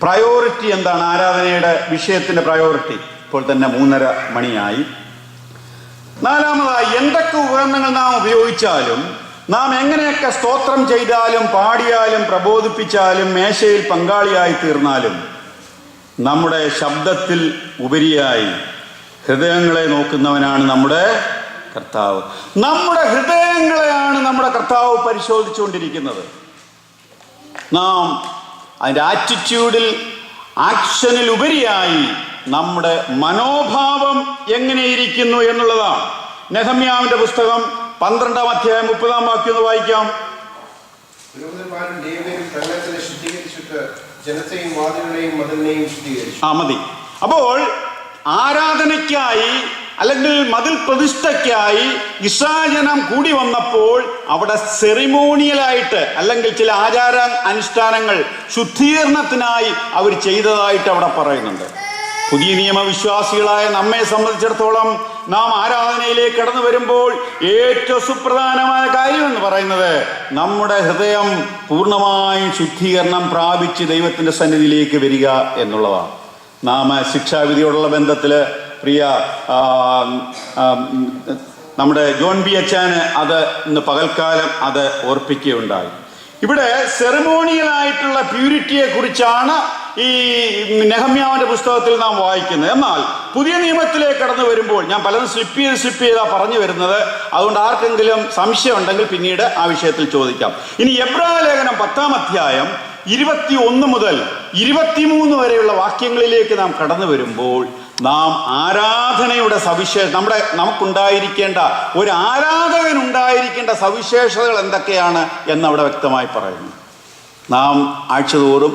പ്രയോറിറ്റി എന്താണ്? ആരാധനയുടെ വിഷയത്തിൻ്റെ പ്രയോറിറ്റി. ഇപ്പോൾ തന്നെ 3:30 മണിയായി. 4, എന്തൊക്കെ ഉപകരണങ്ങൾ നാം ഉപയോഗിച്ചാലും, നാം എങ്ങനെയൊക്കെ സ്തോത്രം ചെയ്താലും പാടിയാലും പ്രബോധിപ്പിച്ചാലും മേശയിൽ പങ്കാളിയായി തീർന്നാലും, നമ്മുടെ ശബ്ദത്തിൽ ഉപരിയായി ഹൃദയങ്ങളെ നോക്കുന്നവനാണ് നമ്മുടെ കർത്താവ്. നമ്മുടെ ഹൃദയങ്ങളെയാണ് നമ്മുടെ കർത്താവ് പരിശോധിച്ചുകൊണ്ടിരിക്കുന്നത്. നാം അതിൻ്റെ ആറ്റിറ്റ്യൂഡിൽ, ആക്ഷനിൽ ഉപരിയായി നമ്മുടെ മനോഭാവം എങ്ങനെയിരിക്കുന്നു എന്നുള്ളതാണ്. നെഹമ്യാവിന്റെ പുസ്തകം 12-ാം അധ്യായം 30-ാം വാക്യം ഒന്ന് വായിക്കാം. പുരോഹിതന്മാരും ലേവ്യരും തങ്ങളെ തന്നെ ശുദ്ധീകരിച്ചിട്ട് ജനത്തെയും വാതിലുകളെയും മതിലിനെയും ശുദ്ധീകരിച്ചു. മതി. അപ്പോൾ ആരാധനയ്ക്കായി അല്ലെങ്കിൽ മതിൽ പ്രതിഷ്ഠയ്ക്കായി ഇസ്രായേൽജനം കൂടി വന്നപ്പോൾ അവിടെ സെറിമോണിയലായിട്ട് അല്ലെങ്കിൽ ചില ആചാര അനുഷ്ഠാനങ്ങൾ ശുദ്ധീകരണത്തിനായി അവർ ചെയ്തതായിട്ട് അവിടെ പറയുന്നുണ്ട്. പുതിയ നിയമവിശ്വാസികളായ നമ്മെ സംബന്ധിച്ചിടത്തോളം നാം ആരാധനയിലേക്ക് കടന്നു വരുമ്പോൾ ഏറ്റവും സുപ്രധാനമായ കാര്യം എന്ന് പറയുന്നത് നമ്മുടെ ഹൃദയം പൂർണ്ണമായും ശുദ്ധീകരണം പ്രാപിച്ച് ദൈവത്തിൻ്റെ സന്നിധിയിലേക്ക് വരിക എന്നുള്ളതാണ്. നാം ശിക്ഷാവിധിയോടുള്ള ബന്ധത്തിൽ പ്രിയ നമ്മുടെ ജോൺ ബി അച്ചാന് അത് ഇന്ന് പകൽക്കാലം അത് ഓർപ്പിക്കുകയുണ്ടായി. ഇവിടെ സെറിമോണിയലായിട്ടുള്ള പ്യൂരിറ്റിയെ കുറിച്ചാണ് ഈ നെഹമ്യാവിന്റെ പുസ്തകത്തിൽ നാം വായിക്കുന്നത്. എന്നാൽ പുതിയ നിയമത്തിലേക്ക് കടന്നു വരുമ്പോൾ ഞാൻ പലതും സ്ലിപ്പ് ചെയ്താ പറഞ്ഞു വരുന്നത്. അതുകൊണ്ട് ആർക്കെങ്കിലും സംശയം ഉണ്ടെങ്കിൽ പിന്നീട് ആ വിഷയത്തിൽ ചോദിക്കാം. ഇനി എബ്രായ ലേഖനം 10-ാം അധ്യായം 21 മുതൽ 23 വരെയുള്ള വാക്യങ്ങളിലേക്ക് നാം കടന്നു വരുമ്പോൾ നാം ആരാധനയുടെ നമുക്കുണ്ടായിരിക്കേണ്ട ഒരു ആരാധകൻ ഉണ്ടായിരിക്കേണ്ട സവിശേഷതകൾ എന്തൊക്കെയാണ് എന്നവിടെ വ്യക്തമായി പറയുന്നു. നാം ആഴ്ചതോറും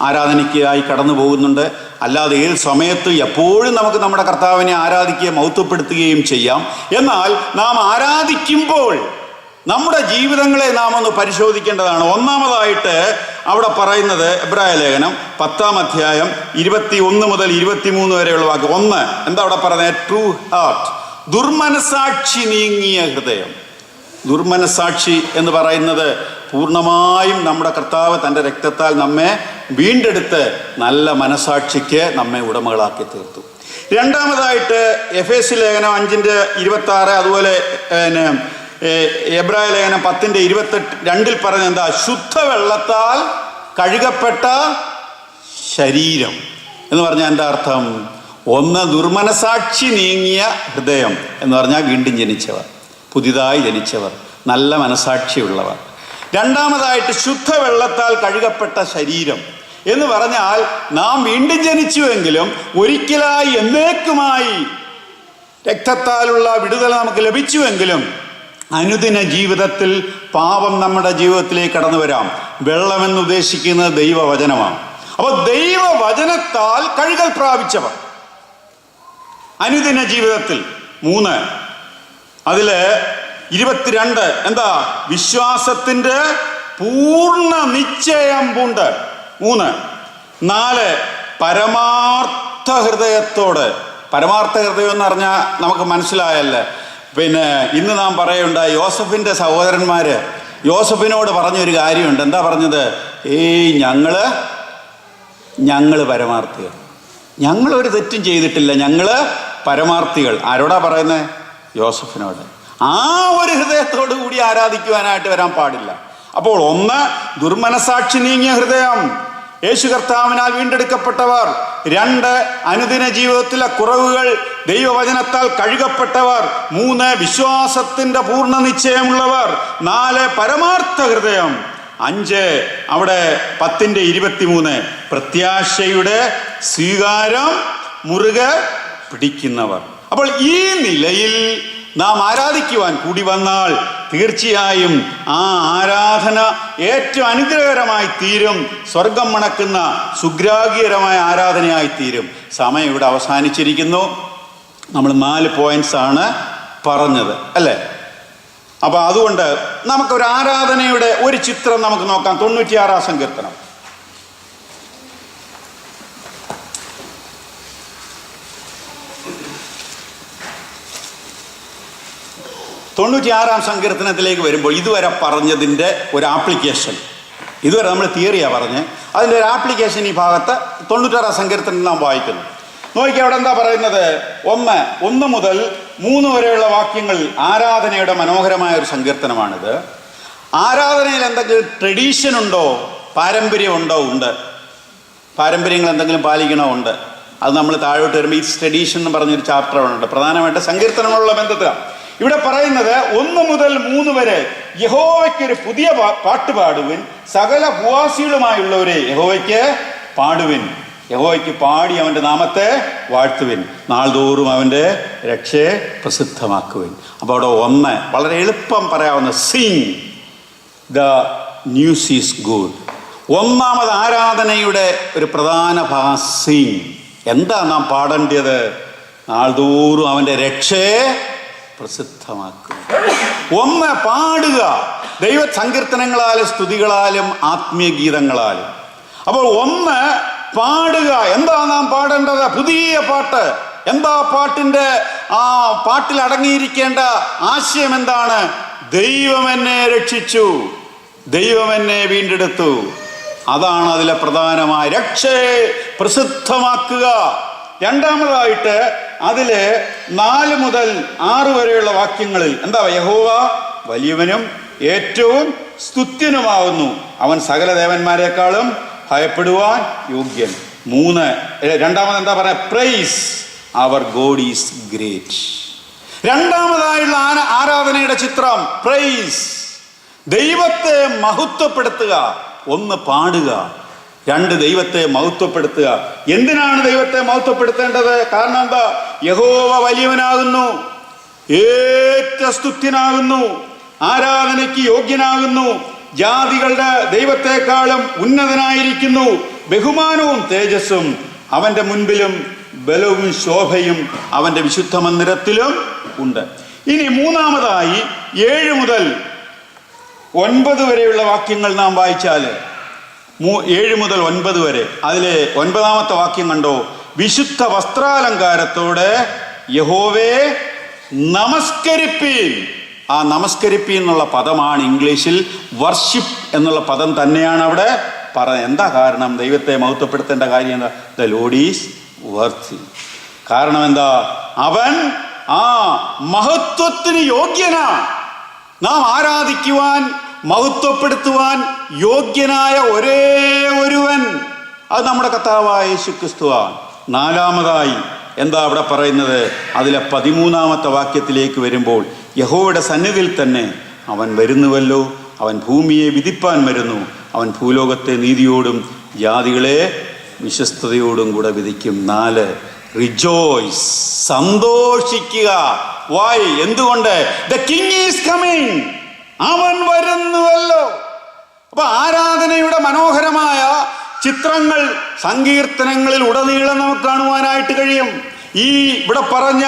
ആരാധനയ്ക്കായി കടന്നു പോകുന്നുണ്ട്. അല്ലാതെ ഏത് സമയത്ത് എപ്പോഴും നമുക്ക് നമ്മുടെ കർത്താവിനെ ആരാധിക്കുകയും മഹത്വപ്പെടുത്തുകയും ചെയ്യാം. എന്നാൽ നാം ആരാധിക്കുമ്പോൾ നമ്മുടെ ജീവിതങ്ങളെ നാം ഒന്ന് പരിശോധിക്കേണ്ടതാണ്. ഒന്നാമതായിട്ട് അവിടെ പറയുന്നത് എബ്രായ ലേഖനം 10-ാം അധ്യായം 21 മുതൽ 23 വരെയുള്ള വാക്ക്. ഒന്ന് എന്താ അവിടെ പറയുന്നത്? ട്രൂ ഹാർട്ട്, ദുർമനസാക്ഷി നീങ്ങിയ ഹൃദയം. ദുർമനസാക്ഷി എന്ന് പറയുന്നത് പൂർണ്ണമായും നമ്മുടെ കർത്താവ് തൻ്റെ രക്തത്താൽ നമ്മെ വീണ്ടെടുത്ത് നല്ല മനസാക്ഷിക്ക് നമ്മെ ഉടമകളാക്കി തീർത്തു. രണ്ടാമതായിട്ട് എഫേസ്യ ലേഖനം 5:26, അതുപോലെ എബ്രായ ലേഖനം 10:22 പറഞ്ഞ എന്താ? ശുദ്ധവെള്ളത്താൽ കഴുകപ്പെട്ട ശരീരം എന്ന് പറഞ്ഞാൽ എന്താ അർത്ഥം? ഒന്ന്, ദുർമനസാക്ഷി നീങ്ങിയ ഹൃദയം എന്ന് പറഞ്ഞാൽ വീണ്ടും ജനിച്ചവർ, പുതിയതായി ജനിച്ചവർ, നല്ല മനസാക്ഷിയുള്ളവർ. രണ്ടാമതായിട്ട് ശുദ്ധവെള്ളത്താൽ കഴുകപ്പെട്ട ശരീരം എന്ന് പറഞ്ഞാൽ നാം വീണ്ടും ജനിച്ചുവെങ്കിലും ഒരിക്കലായി എന്നേക്കുമായി രക്തത്താലുള്ള വിടുതൽ നമുക്ക് ലഭിച്ചുവെങ്കിലും അനുദിന ജീവിതത്തിൽ പാപം നമ്മുടെ ജീവിതത്തിലേക്ക് കടന്നു വരാം. വെള്ളമെന്ന് ഉദ്ദേശിക്കുന്നത് ദൈവവചനമാണ്. അപ്പോൾ ദൈവവചനത്താൽ കഴുകൽ പ്രാപിച്ചവർ അനുദിന ജീവിതത്തിൽ. 3, അതില് 22 എന്താ? വിശ്വാസത്തിന്റെ പൂർണ്ണ നിശ്ചയം പൂണ്ട്. 3. 4, പരമാർത്ഥ ഹൃദയത്തോട്. പരമാർത്ഥ ഹൃദയം എന്ന് പറഞ്ഞാൽ നമുക്ക് മനസ്സിലായല്ലേ. പിന്നെ ഇന്ന് നാം പറയുണ്ടായി, യോസഫിന്റെ സഹോദരന്മാര് യോസഫിനോട് പറഞ്ഞൊരു കാര്യമുണ്ട്. എന്താ പറഞ്ഞത്? ഞങ്ങള് പരമാർത്ഥികൾ, ഞങ്ങളൊരു തെറ്റും ചെയ്തിട്ടില്ല, ഞങ്ങള് പരമാർത്ഥികൾ. ആരോടാ പറയുന്നത്? യോസഫിനോട്. ആ ഒരു ഹൃദയത്തോടു കൂടി ആരാധിക്കുവാനായിട്ട് വരാൻ പാടില്ല. അപ്പോൾ 1, ദുർമനസാക്ഷി നീങ്ങിയ ഹൃദയം, യേശു കർത്താവിനാൽ വീണ്ടെടുക്കപ്പെട്ടവർ. 2, അനുദിന ജീവിതത്തിലെ കുറവുകൾ ദൈവവചനത്താൽ കഴുകപ്പെട്ടവർ. 3, വിശ്വാസത്തിന്റെ പൂർണ്ണ നിശ്ചയമുള്ളവർ. 4, പരമാർത്ഥ ഹൃദയം. 5, അവിടെ 10:23 പ്രത്യാശയുടെ സ്വീകാരം മുറുകെ പിടിക്കുന്നവർ. അപ്പോൾ ഈ നിലയിൽ നാം ആരാധിക്കുവാൻ കൂടി വന്നാൽ തീർച്ചയായും ആ ആരാധന ഏറ്റവും അനുഗ്രഹകരമായി തീരും. സ്വർഗം മണക്കുന്ന സുഗ്രാഹ്യകരമായ ആരാധനയായി തീരും. സമയം ഇവിടെ അവസാനിച്ചിരിക്കുന്നു. നമ്മൾ 4 പോയിന്റ്സ് ആണ് പറഞ്ഞത്, അല്ലേ? അപ്പൊ അതുകൊണ്ട് നമുക്കൊരു ആരാധനയുടെ ഒരു ചിത്രം നമുക്ക് നോക്കാം. 96-ാം സങ്കീർത്തനം. 96-ാം സങ്കീർത്തനത്തിലേക്ക് വരുമ്പോൾ ഇതുവരെ പറഞ്ഞതിൻ്റെ ഒരു ആപ്ലിക്കേഷൻ, ഇതുവരെ നമ്മൾ തിയറിയാണ് പറഞ്ഞ്, അതിൻ്റെ ഒരു ആപ്ലിക്കേഷൻ ഈ ഭാഗത്ത് 96-ാം സങ്കീർത്തനം നാം വായിക്കുന്നു. നോക്കി അവിടെ എന്താ പറയുന്നത്? 1 മുതൽ 3 വരെയുള്ള വാക്യങ്ങൾ ആരാധനയുടെ മനോഹരമായ ഒരു സങ്കീർത്തനമാണിത്. ആരാധനയിൽ എന്തെങ്കിലും ട്രഡീഷൻ ഉണ്ടോ, പാരമ്പര്യമുണ്ടോ? ഉണ്ട്. പാരമ്പര്യങ്ങൾ എന്തെങ്കിലും പാലിക്കണോ? ഉണ്ട്. അത് നമ്മൾ താഴോട്ട് വരുമ്പോൾ ഈ ട്രഡീഷൻ എന്ന് പറഞ്ഞൊരു ചാപ്റ്റർ ഉണ്ട്, പ്രധാനമായിട്ട് സങ്കീർത്തനങ്ങളുള്ള ബന്ധത്തിലാണ്. ഇവിടെ പറയുന്നത് 1 മുതൽ 3 വരെ യഹോവയ്ക്കൊരു പുതിയ പാട്ട് പാടുവിൻ, സകല ഭൂവാസികളുമായുള്ളവരെ യഹോവയ്ക്ക് പാടുവിൻ, യഹോവയ്ക്ക് പാടി അവൻ്റെ നാമത്തെ വാഴ്ത്തുവിൻ, നാൾതോറും അവൻ്റെ രക്ഷയെ പ്രസിദ്ധമാക്കുവിൻ. അപ്പോൾ അവിടെ 1 വളരെ എളുപ്പം പറയാവുന്ന, sing the news is good. 1ാമത് ആരാധനയുടെ ഒരു പ്രധാന ഭാഗം സിങ്. എന്താ നാം പാടേണ്ടത്? നാൾതോറും അവൻ്റെ രക്ഷയെ പ്രസിദ്ധമാക്കുക. 1 പാടുക, ദൈവ സങ്കീർത്തനങ്ങളാലും സ്തുതികളാലും ആത്മീയ ഗീതങ്ങളാലും. അപ്പോൾ 1 പാടുക. എന്താ നാം പാടേണ്ടത്? പുതിയ പാട്ട്. എന്താ പാട്ടിൻ്റെ ആ പാട്ടിൽ അടങ്ങിയിരിക്കേണ്ട ആശയം എന്താണ്? ദൈവം എന്നെ രക്ഷിച്ചു, ദൈവം എന്നെ വീണ്ടെടുത്തു. അതാണ് അതിലെ പ്രധാനമായ രക്ഷയെ പ്രസിദ്ധമാക്കുക. രണ്ടാമതായിട്ട് അതില് 4 മുതൽ 6 വരെയുള്ള വാക്യങ്ങളിൽ എന്താ? യഹോവ വലിയവനും ഏറ്റവും സ്തുത്യനുമാകുന്നു, അവൻ സകല ദേവന്മാരെക്കാളും ഭയപ്പെടുവാൻ യോഗ്യൻ. രണ്ടാമത് എന്താ പറയാ? Praise our God is great. രണ്ടാമതായുള്ള ആരാധനയുടെ ചിത്രം പ്രൈസ്, ദൈവത്തെ മഹത്വപ്പെടുത്തുക. ഒന്ന് പാടുക, രണ്ട് ദൈവത്തെ മഹത്വപ്പെടുത്തുക. എന്തിനാണ് ദൈവത്തെ മഹത്വപ്പെടുത്തേണ്ടത്? കാരണം എന്താ? യഹോവ വലിയവനാകുന്നു, ഏറ്റവും സ്തുത്യനാകുന്നു, ആരാധനയ്ക്ക് യോഗ്യനാകുന്നു, ജാതികളുടെ ദൈവത്തെക്കാളും ഉന്നതനായിരിക്കുന്നു, ബഹുമാനവും തേജസ്സും അവന്റെ മുൻപിലും ബലവും ശോഭയും അവന്റെ വിശുദ്ധ മന്ദിരത്തിലും ഉണ്ട്. ഇനി മൂന്നാമതായി 7 മുതൽ 9 വരെയുള്ള വാക്യങ്ങൾ നാം വായിച്ചാൽ 7 മുതൽ 9 വരെ, അതിലെ 9-ാമത്തെ വാക്യം കണ്ടോ? വിശുദ്ധ വസ്ത്രാലങ്കാരത്തോടെ യഹോവേ നമസ്കരിപ്പീൻ. ആ നമസ്കരിപ്പീൻ എന്നുള്ള പദമാണ് ഇംഗ്ലീഷിൽ വർഷിപ്പ് എന്നുള്ള പദം തന്നെയാണ് അവിടെ പറയുന്നത്. എന്താ കാരണം? ദൈവത്തെ മഹത്വപ്പെടുത്തേണ്ട കാര്യം എന്താ? ദ ലോർഡ് ഈസ് വർത്തി. കാരണം എന്താ? അവൻ ആ മഹത്വത്തിന് യോഗ്യനാണ്. നാം ആരാധിക്കുവാൻ, മഹത്വപ്പെടുത്തുവാൻ യോഗ്യനായ ഒരേ ഒരുവൻ, അത് നമ്മുടെ കർത്താവായ യേശു ക്രിസ്തുവാണ്. നാലാമതായി എന്താ അവിടെ പറയുന്നത്? അതിലെ 13-ാമത്തെ വാക്യത്തിലേക്ക് വരുമ്പോൾ, യഹോവയുടെ സന്നിധിയിൽ തന്നെ അവൻ വരുന്നുവല്ലോ, അവൻ ഭൂമിയെ വിധിപ്പാൻ വരുന്നു, അവൻ ഭൂലോകത്തെ നീതിയോടും ജാതികളെ വിശ്വസ്തയോടും കൂടെ വിധിക്കും. 4, റിജോയ്സ്, സന്തോഷിക്കുക. വൈ? എന്തുകൊണ്ട്? ദ കിങ് ഈസ് കമ്മിങ്, അവൻ വരുന്നുവല്ലോ. അപ്പൊ ആരാധനയുടെ മനോഹരമായ ചിത്രങ്ങൾ സങ്കീർത്തനങ്ങളിൽ ഉടനീളം നമുക്ക് കാണുവാനായിട്ട് കഴിയും. ഇവിടെ പറഞ്ഞ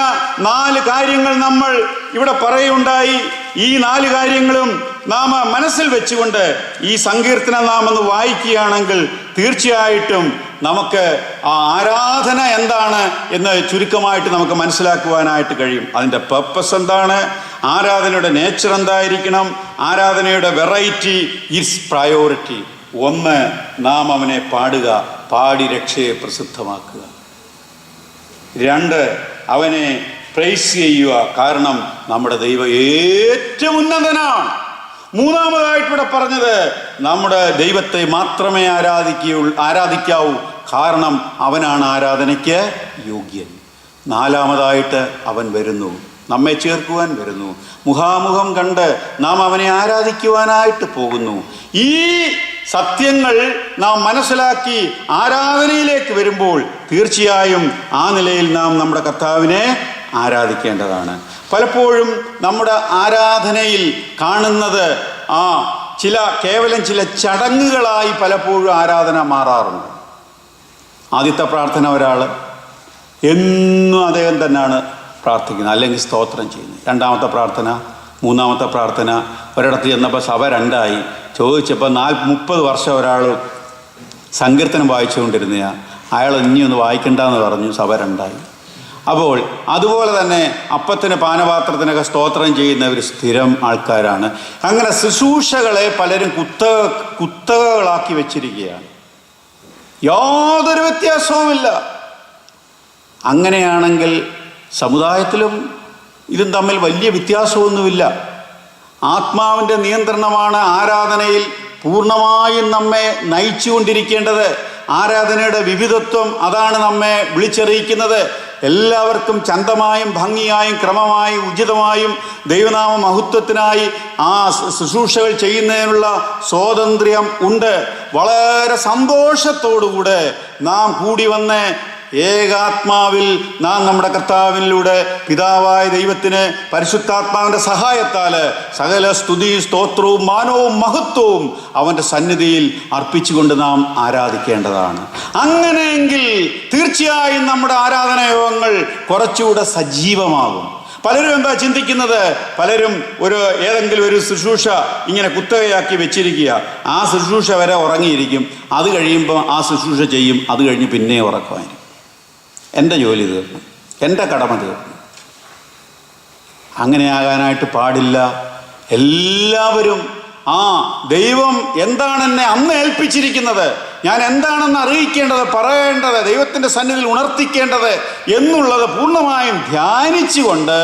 4 കാര്യങ്ങൾ നമ്മൾ ഇവിടെ പറയുണ്ടായി. ഈ 4 കാര്യങ്ങളും നാം മനസ്സിൽ വെച്ചുകൊണ്ട് ഈ സങ്കീർത്തനം നാം ഒന്ന് വായിക്കുകയാണെങ്കിൽ തീർച്ചയായിട്ടും നമുക്ക് ആ ആരാധന എന്താണ് എന്ന് ചുരുക്കമായിട്ട് നമുക്ക് മനസ്സിലാക്കുവാനായിട്ട് കഴിയും. അതിൻ്റെ പർപ്പസ് എന്താണ്, ആരാധനയുടെ നേച്ചർ എന്തായിരിക്കണം, ആരാധനയുടെ വെറൈറ്റി, ഇറ്റ്സ് പ്രയോറിറ്റി. 1, നാം അവനെ പാടുക, പാടി രക്ഷയെ പ്രസിദ്ധമാക്കുക. 2, അവനെ പ്രൈസ് ചെയ്യുക, കാരണം നമ്മുടെ ദൈവം ഏറ്റവും ഉന്നതനാണ്. 3-ാമതായിട്ട് ഇവിടെ പറഞ്ഞത് നമ്മുടെ ദൈവത്തെ മാത്രമേ ആരാധിക്കാവൂ, കാരണം അവനാണ് ആരാധനയ്ക്ക് യോഗ്യൻ. 4-ാമതായിട്ട് അവൻ വരുന്നു, നമ്മെ ചേർക്കുവാൻ വരുന്നു. മുഖാമുഖം കണ്ട് നാം അവനെ ആരാധിക്കുവാനായിട്ട് പോകുന്നു. ഈ സത്യങ്ങൾ നാം മനസ്സിലാക്കി ആരാധനയിലേക്ക് വരുമ്പോൾ തീർച്ചയായും ആ നിലയിൽ നാം നമ്മുടെ കർത്താവിനെ ആരാധിക്കേണ്ടതാണ്. പലപ്പോഴും നമ്മുടെ ആരാധനയിൽ കാണുന്നത് കേവലം ചില ചടങ്ങുകളായി പലപ്പോഴും ആരാധന മാറാറുണ്ട്. ആദ്യത്തെ പ്രാർത്ഥന ഒരാൾ എന്നും അദ്ദേഹം തന്നെയാണ് പ്രാർത്ഥിക്കുന്നത്, അല്ലെങ്കിൽ സ്തോത്രം ചെയ്യുന്നത്. 2-ാമത്തെ പ്രാർത്ഥന, 3-ാമത്തെ പ്രാർത്ഥന. ഒരിടത്ത് ചെന്നപ്പോൾ സഭ 2ആയി. ചോദിച്ചപ്പോൾ 30 വർഷം ഒരാൾ സങ്കീർത്തനം വായിച്ചുകൊണ്ടിരുന്നതാണ്. അയാൾ ഇനിയൊന്ന് വായിക്കണ്ടെന്ന് പറഞ്ഞു, സഭ 2ആയി. അപ്പോൾ അതുപോലെ തന്നെ അപ്പത്തിന് പാനപാത്രത്തിനൊക്കെ സ്തോത്രം ചെയ്യുന്നവർ സ്ഥിരം ആൾക്കാരാണ്. അങ്ങനെ ശുശ്രൂഷകളെ പലരും കുത്തകകളാക്കി വെച്ചിരിക്കുകയാണ്. യാതൊരു വ്യത്യാസവുമില്ല. അങ്ങനെയാണെങ്കിൽ സമുദായത്തിലും ഇതും തമ്മിൽ വലിയ വ്യത്യാസമൊന്നുമില്ല. ആത്മാവിൻ്റെ നിയന്ത്രണമാണ് ആരാധനയിൽ പൂർണ്ണമായും നമ്മെ നയിച്ചുകൊണ്ടിരിക്കേണ്ടത്. ആരാധനയുടെ വിവിധത്വം അതാണ് നമ്മെ വിളിച്ചറിയിക്കുന്നത്. എല്ലാവർക്കും ചന്തമായും ഭംഗിയായും ക്രമമായും ഉചിതമായും ദൈവനാമ മഹത്വത്തിനായി ആ ശുശ്രൂഷകൾ ചെയ്യുന്നതിനുള്ള സ്വാതന്ത്ര്യം ഉണ്ട്. വളരെ സന്തോഷത്തോടുകൂടെ നാം കൂടി വന്ന് ഏകാത്മാവിൽ നാം നമ്മുടെ കർത്താവിലൂടെ പിതാവായ ദൈവത്തിന് പരിശുദ്ധാത്മാവിൻ്റെ സഹായത്താൽ സകല സ്തുതി, സ്തോത്രവും, മാനവും മഹത്വവും അവൻ്റെ സന്നിധിയിൽ അർപ്പിച്ചുകൊണ്ട് നാം ആരാധിക്കേണ്ടതാണ്. അങ്ങനെയെങ്കിൽ തീർച്ചയായും നമ്മുടെ ആരാധനായോഗങ്ങൾ കുറച്ചുകൂടെ സജീവമാകും. പലരും എന്താ ചിന്തിക്കുന്നത്? പലരും ഏതെങ്കിലും ഒരു ശുശ്രൂഷ ഇങ്ങനെ കുത്തകയാക്കി വെച്ചിരിക്കുക. ആ ശുശ്രൂഷ വരെ ഉറങ്ങിയിരിക്കും. അത് കഴിയുമ്പോൾ ആ ശുശ്രൂഷ ചെയ്യും. അത് കഴിഞ്ഞ് പിന്നെ ഉറക്കമായിരിക്കും. എൻ്റെ ജോലി തീർന്നു, എൻ്റെ കടമ തീർന്നു. അങ്ങനെയാകാനായിട്ട് പാടില്ല. എല്ലാവരും ദൈവം എന്താണ് എന്നെ അന്ന് ഏൽപ്പിച്ചിരിക്കുന്നത്, ഞാൻ എന്താണെന്ന് അറിയിക്കേണ്ടത്, പറയേണ്ടത്, ദൈവത്തിൻ്റെ സന്നിധിയിൽ ഉണർത്തിക്കേണ്ടത് എന്നുള്ളത് പൂർണ്ണമായും ധ്യാനിച്ചുകൊണ്ട്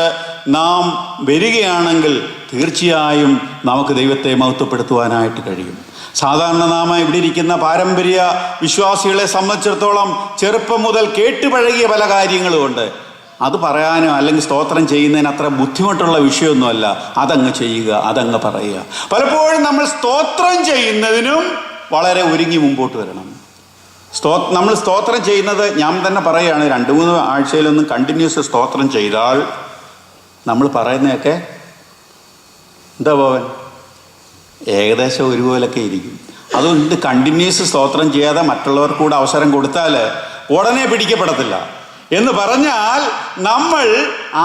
നാം വരികയാണെങ്കിൽ തീർച്ചയായും നമുക്ക് ദൈവത്തെ മഹത്വപ്പെടുത്തുവാനായിട്ട് കഴിയും. സാധാരണ നാം ഇവിടെ ഇരിക്കുന്ന പാരമ്പര്യ വിശ്വാസികളെ സംബന്ധിച്ചിടത്തോളം ചെറുപ്പം മുതൽ കേട്ടുപഴകിയ പല കാര്യങ്ങളുമുണ്ട്. അത് പറയാനോ അല്ലെങ്കിൽ സ്തോത്രം ചെയ്യുന്നതിന് അത്ര ബുദ്ധിമുട്ടുള്ള വിഷയമൊന്നുമല്ല. അതങ്ങ് ചെയ്യുക, അതങ്ങ് പറയുക. പലപ്പോഴും നമ്മൾ സ്തോത്രം ചെയ്യുന്നതിനും വളരെ ഒരുങ്ങി മുമ്പോട്ട് വരണം. നമ്മൾ സ്തോത്രം ചെയ്യുന്നത്, ഞാൻ തന്നെ പറയുകയാണ്, 2-3 ആഴ്ചയിലൊന്നും കണ്ടിന്യൂസ് സ്തോത്രം ചെയ്താൽ നമ്മൾ പറയുന്നതൊക്കെ എന്താ പോവൻ ഏകദേശം ഒരുപോലൊക്കെ ഇരിക്കും. അതുകൊണ്ട് കണ്ടിന്യൂസ് സ്തോത്രം ചെയ്യാതെ മറ്റുള്ളവർക്ക് കൂടെ അവസരം കൊടുത്താൽ ഉടനെ പിടിക്കപ്പെടത്തില്ല. എന്ന് പറഞ്ഞാൽ നമ്മൾ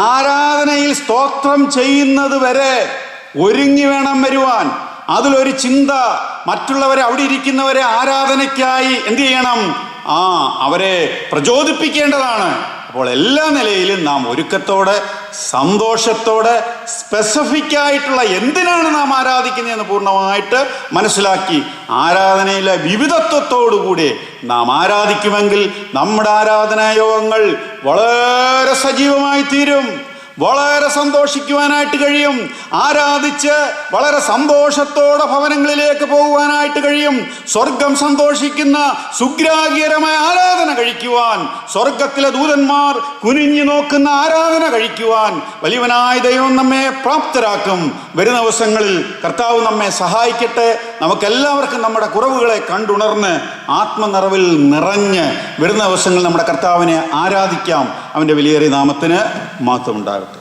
ആരാധനയിൽ സ്തോത്രം ചെയ്യുന്നത് വരെ ഒരുങ്ങി വേണം വരുവാൻ. അതിലൊരു ചിന്ത, മറ്റുള്ളവരെ, അവിടെ ഇരിക്കുന്നവരെ ആരാധനയ്ക്കായി എന്ത് ചെയ്യണം? അവരെ പ്രചോദിപ്പിക്കേണ്ടതാണ്. അപ്പോൾ എല്ലാ നിലയിലും നാം ഒരുക്കത്തോടെ, സന്തോഷത്തോടെ, സ്പെസിഫിക് ആയിട്ടുള്ള എന്തിനാണ് നാം ആരാധിക്കുന്നതെന്ന് പൂർണ്ണമായിട്ട് മനസ്സിലാക്കി ആരാധനയിലെ വിവിധത്വത്തോടുകൂടി നാം ആരാധിക്കുമെങ്കിൽ നമ്മുടെ ആരാധനാ യോഗങ്ങൾ വളരെ സജീവമായി തീരും. വളരെ സന്തോഷിക്കുവാനായിട്ട് കഴിയും. ആരാധിച്ച് വളരെ സന്തോഷത്തോടെ ഭവനങ്ങളിലേക്ക് പോകുവാനായിട്ട് കഴിയും. സ്വർഗം സന്തോഷിക്കുന്ന സുഗ്രാഹ്യകരമായ ആരാധന കഴിക്കുവാൻ, സ്വർഗത്തിലെ ദൂതന്മാർ കുനിഞ്ഞു നോക്കുന്ന ആരാധന കഴിക്കുവാൻ വലിയവനായ ദൈവം നമ്മെ പ്രാപ്തരാക്കും. വരുന്ന ദിവസങ്ങളിൽ കർത്താവ് നമ്മെ സഹായിക്കട്ടെ. നമുക്കെല്ലാവർക്കും നമ്മുടെ കുറവുകളെ കണ്ടുണർന്ന് ആത്മനിറവിൽ നിറഞ്ഞ് വരുന്ന ദിവസങ്ങളിൽ നമ്മുടെ കർത്താവിനെ ആരാധിക്കാം. അവൻ്റെ വിലയേറിയ നാമത്തിന് മഹത്വം ഉണ്ടാകട്ടെ.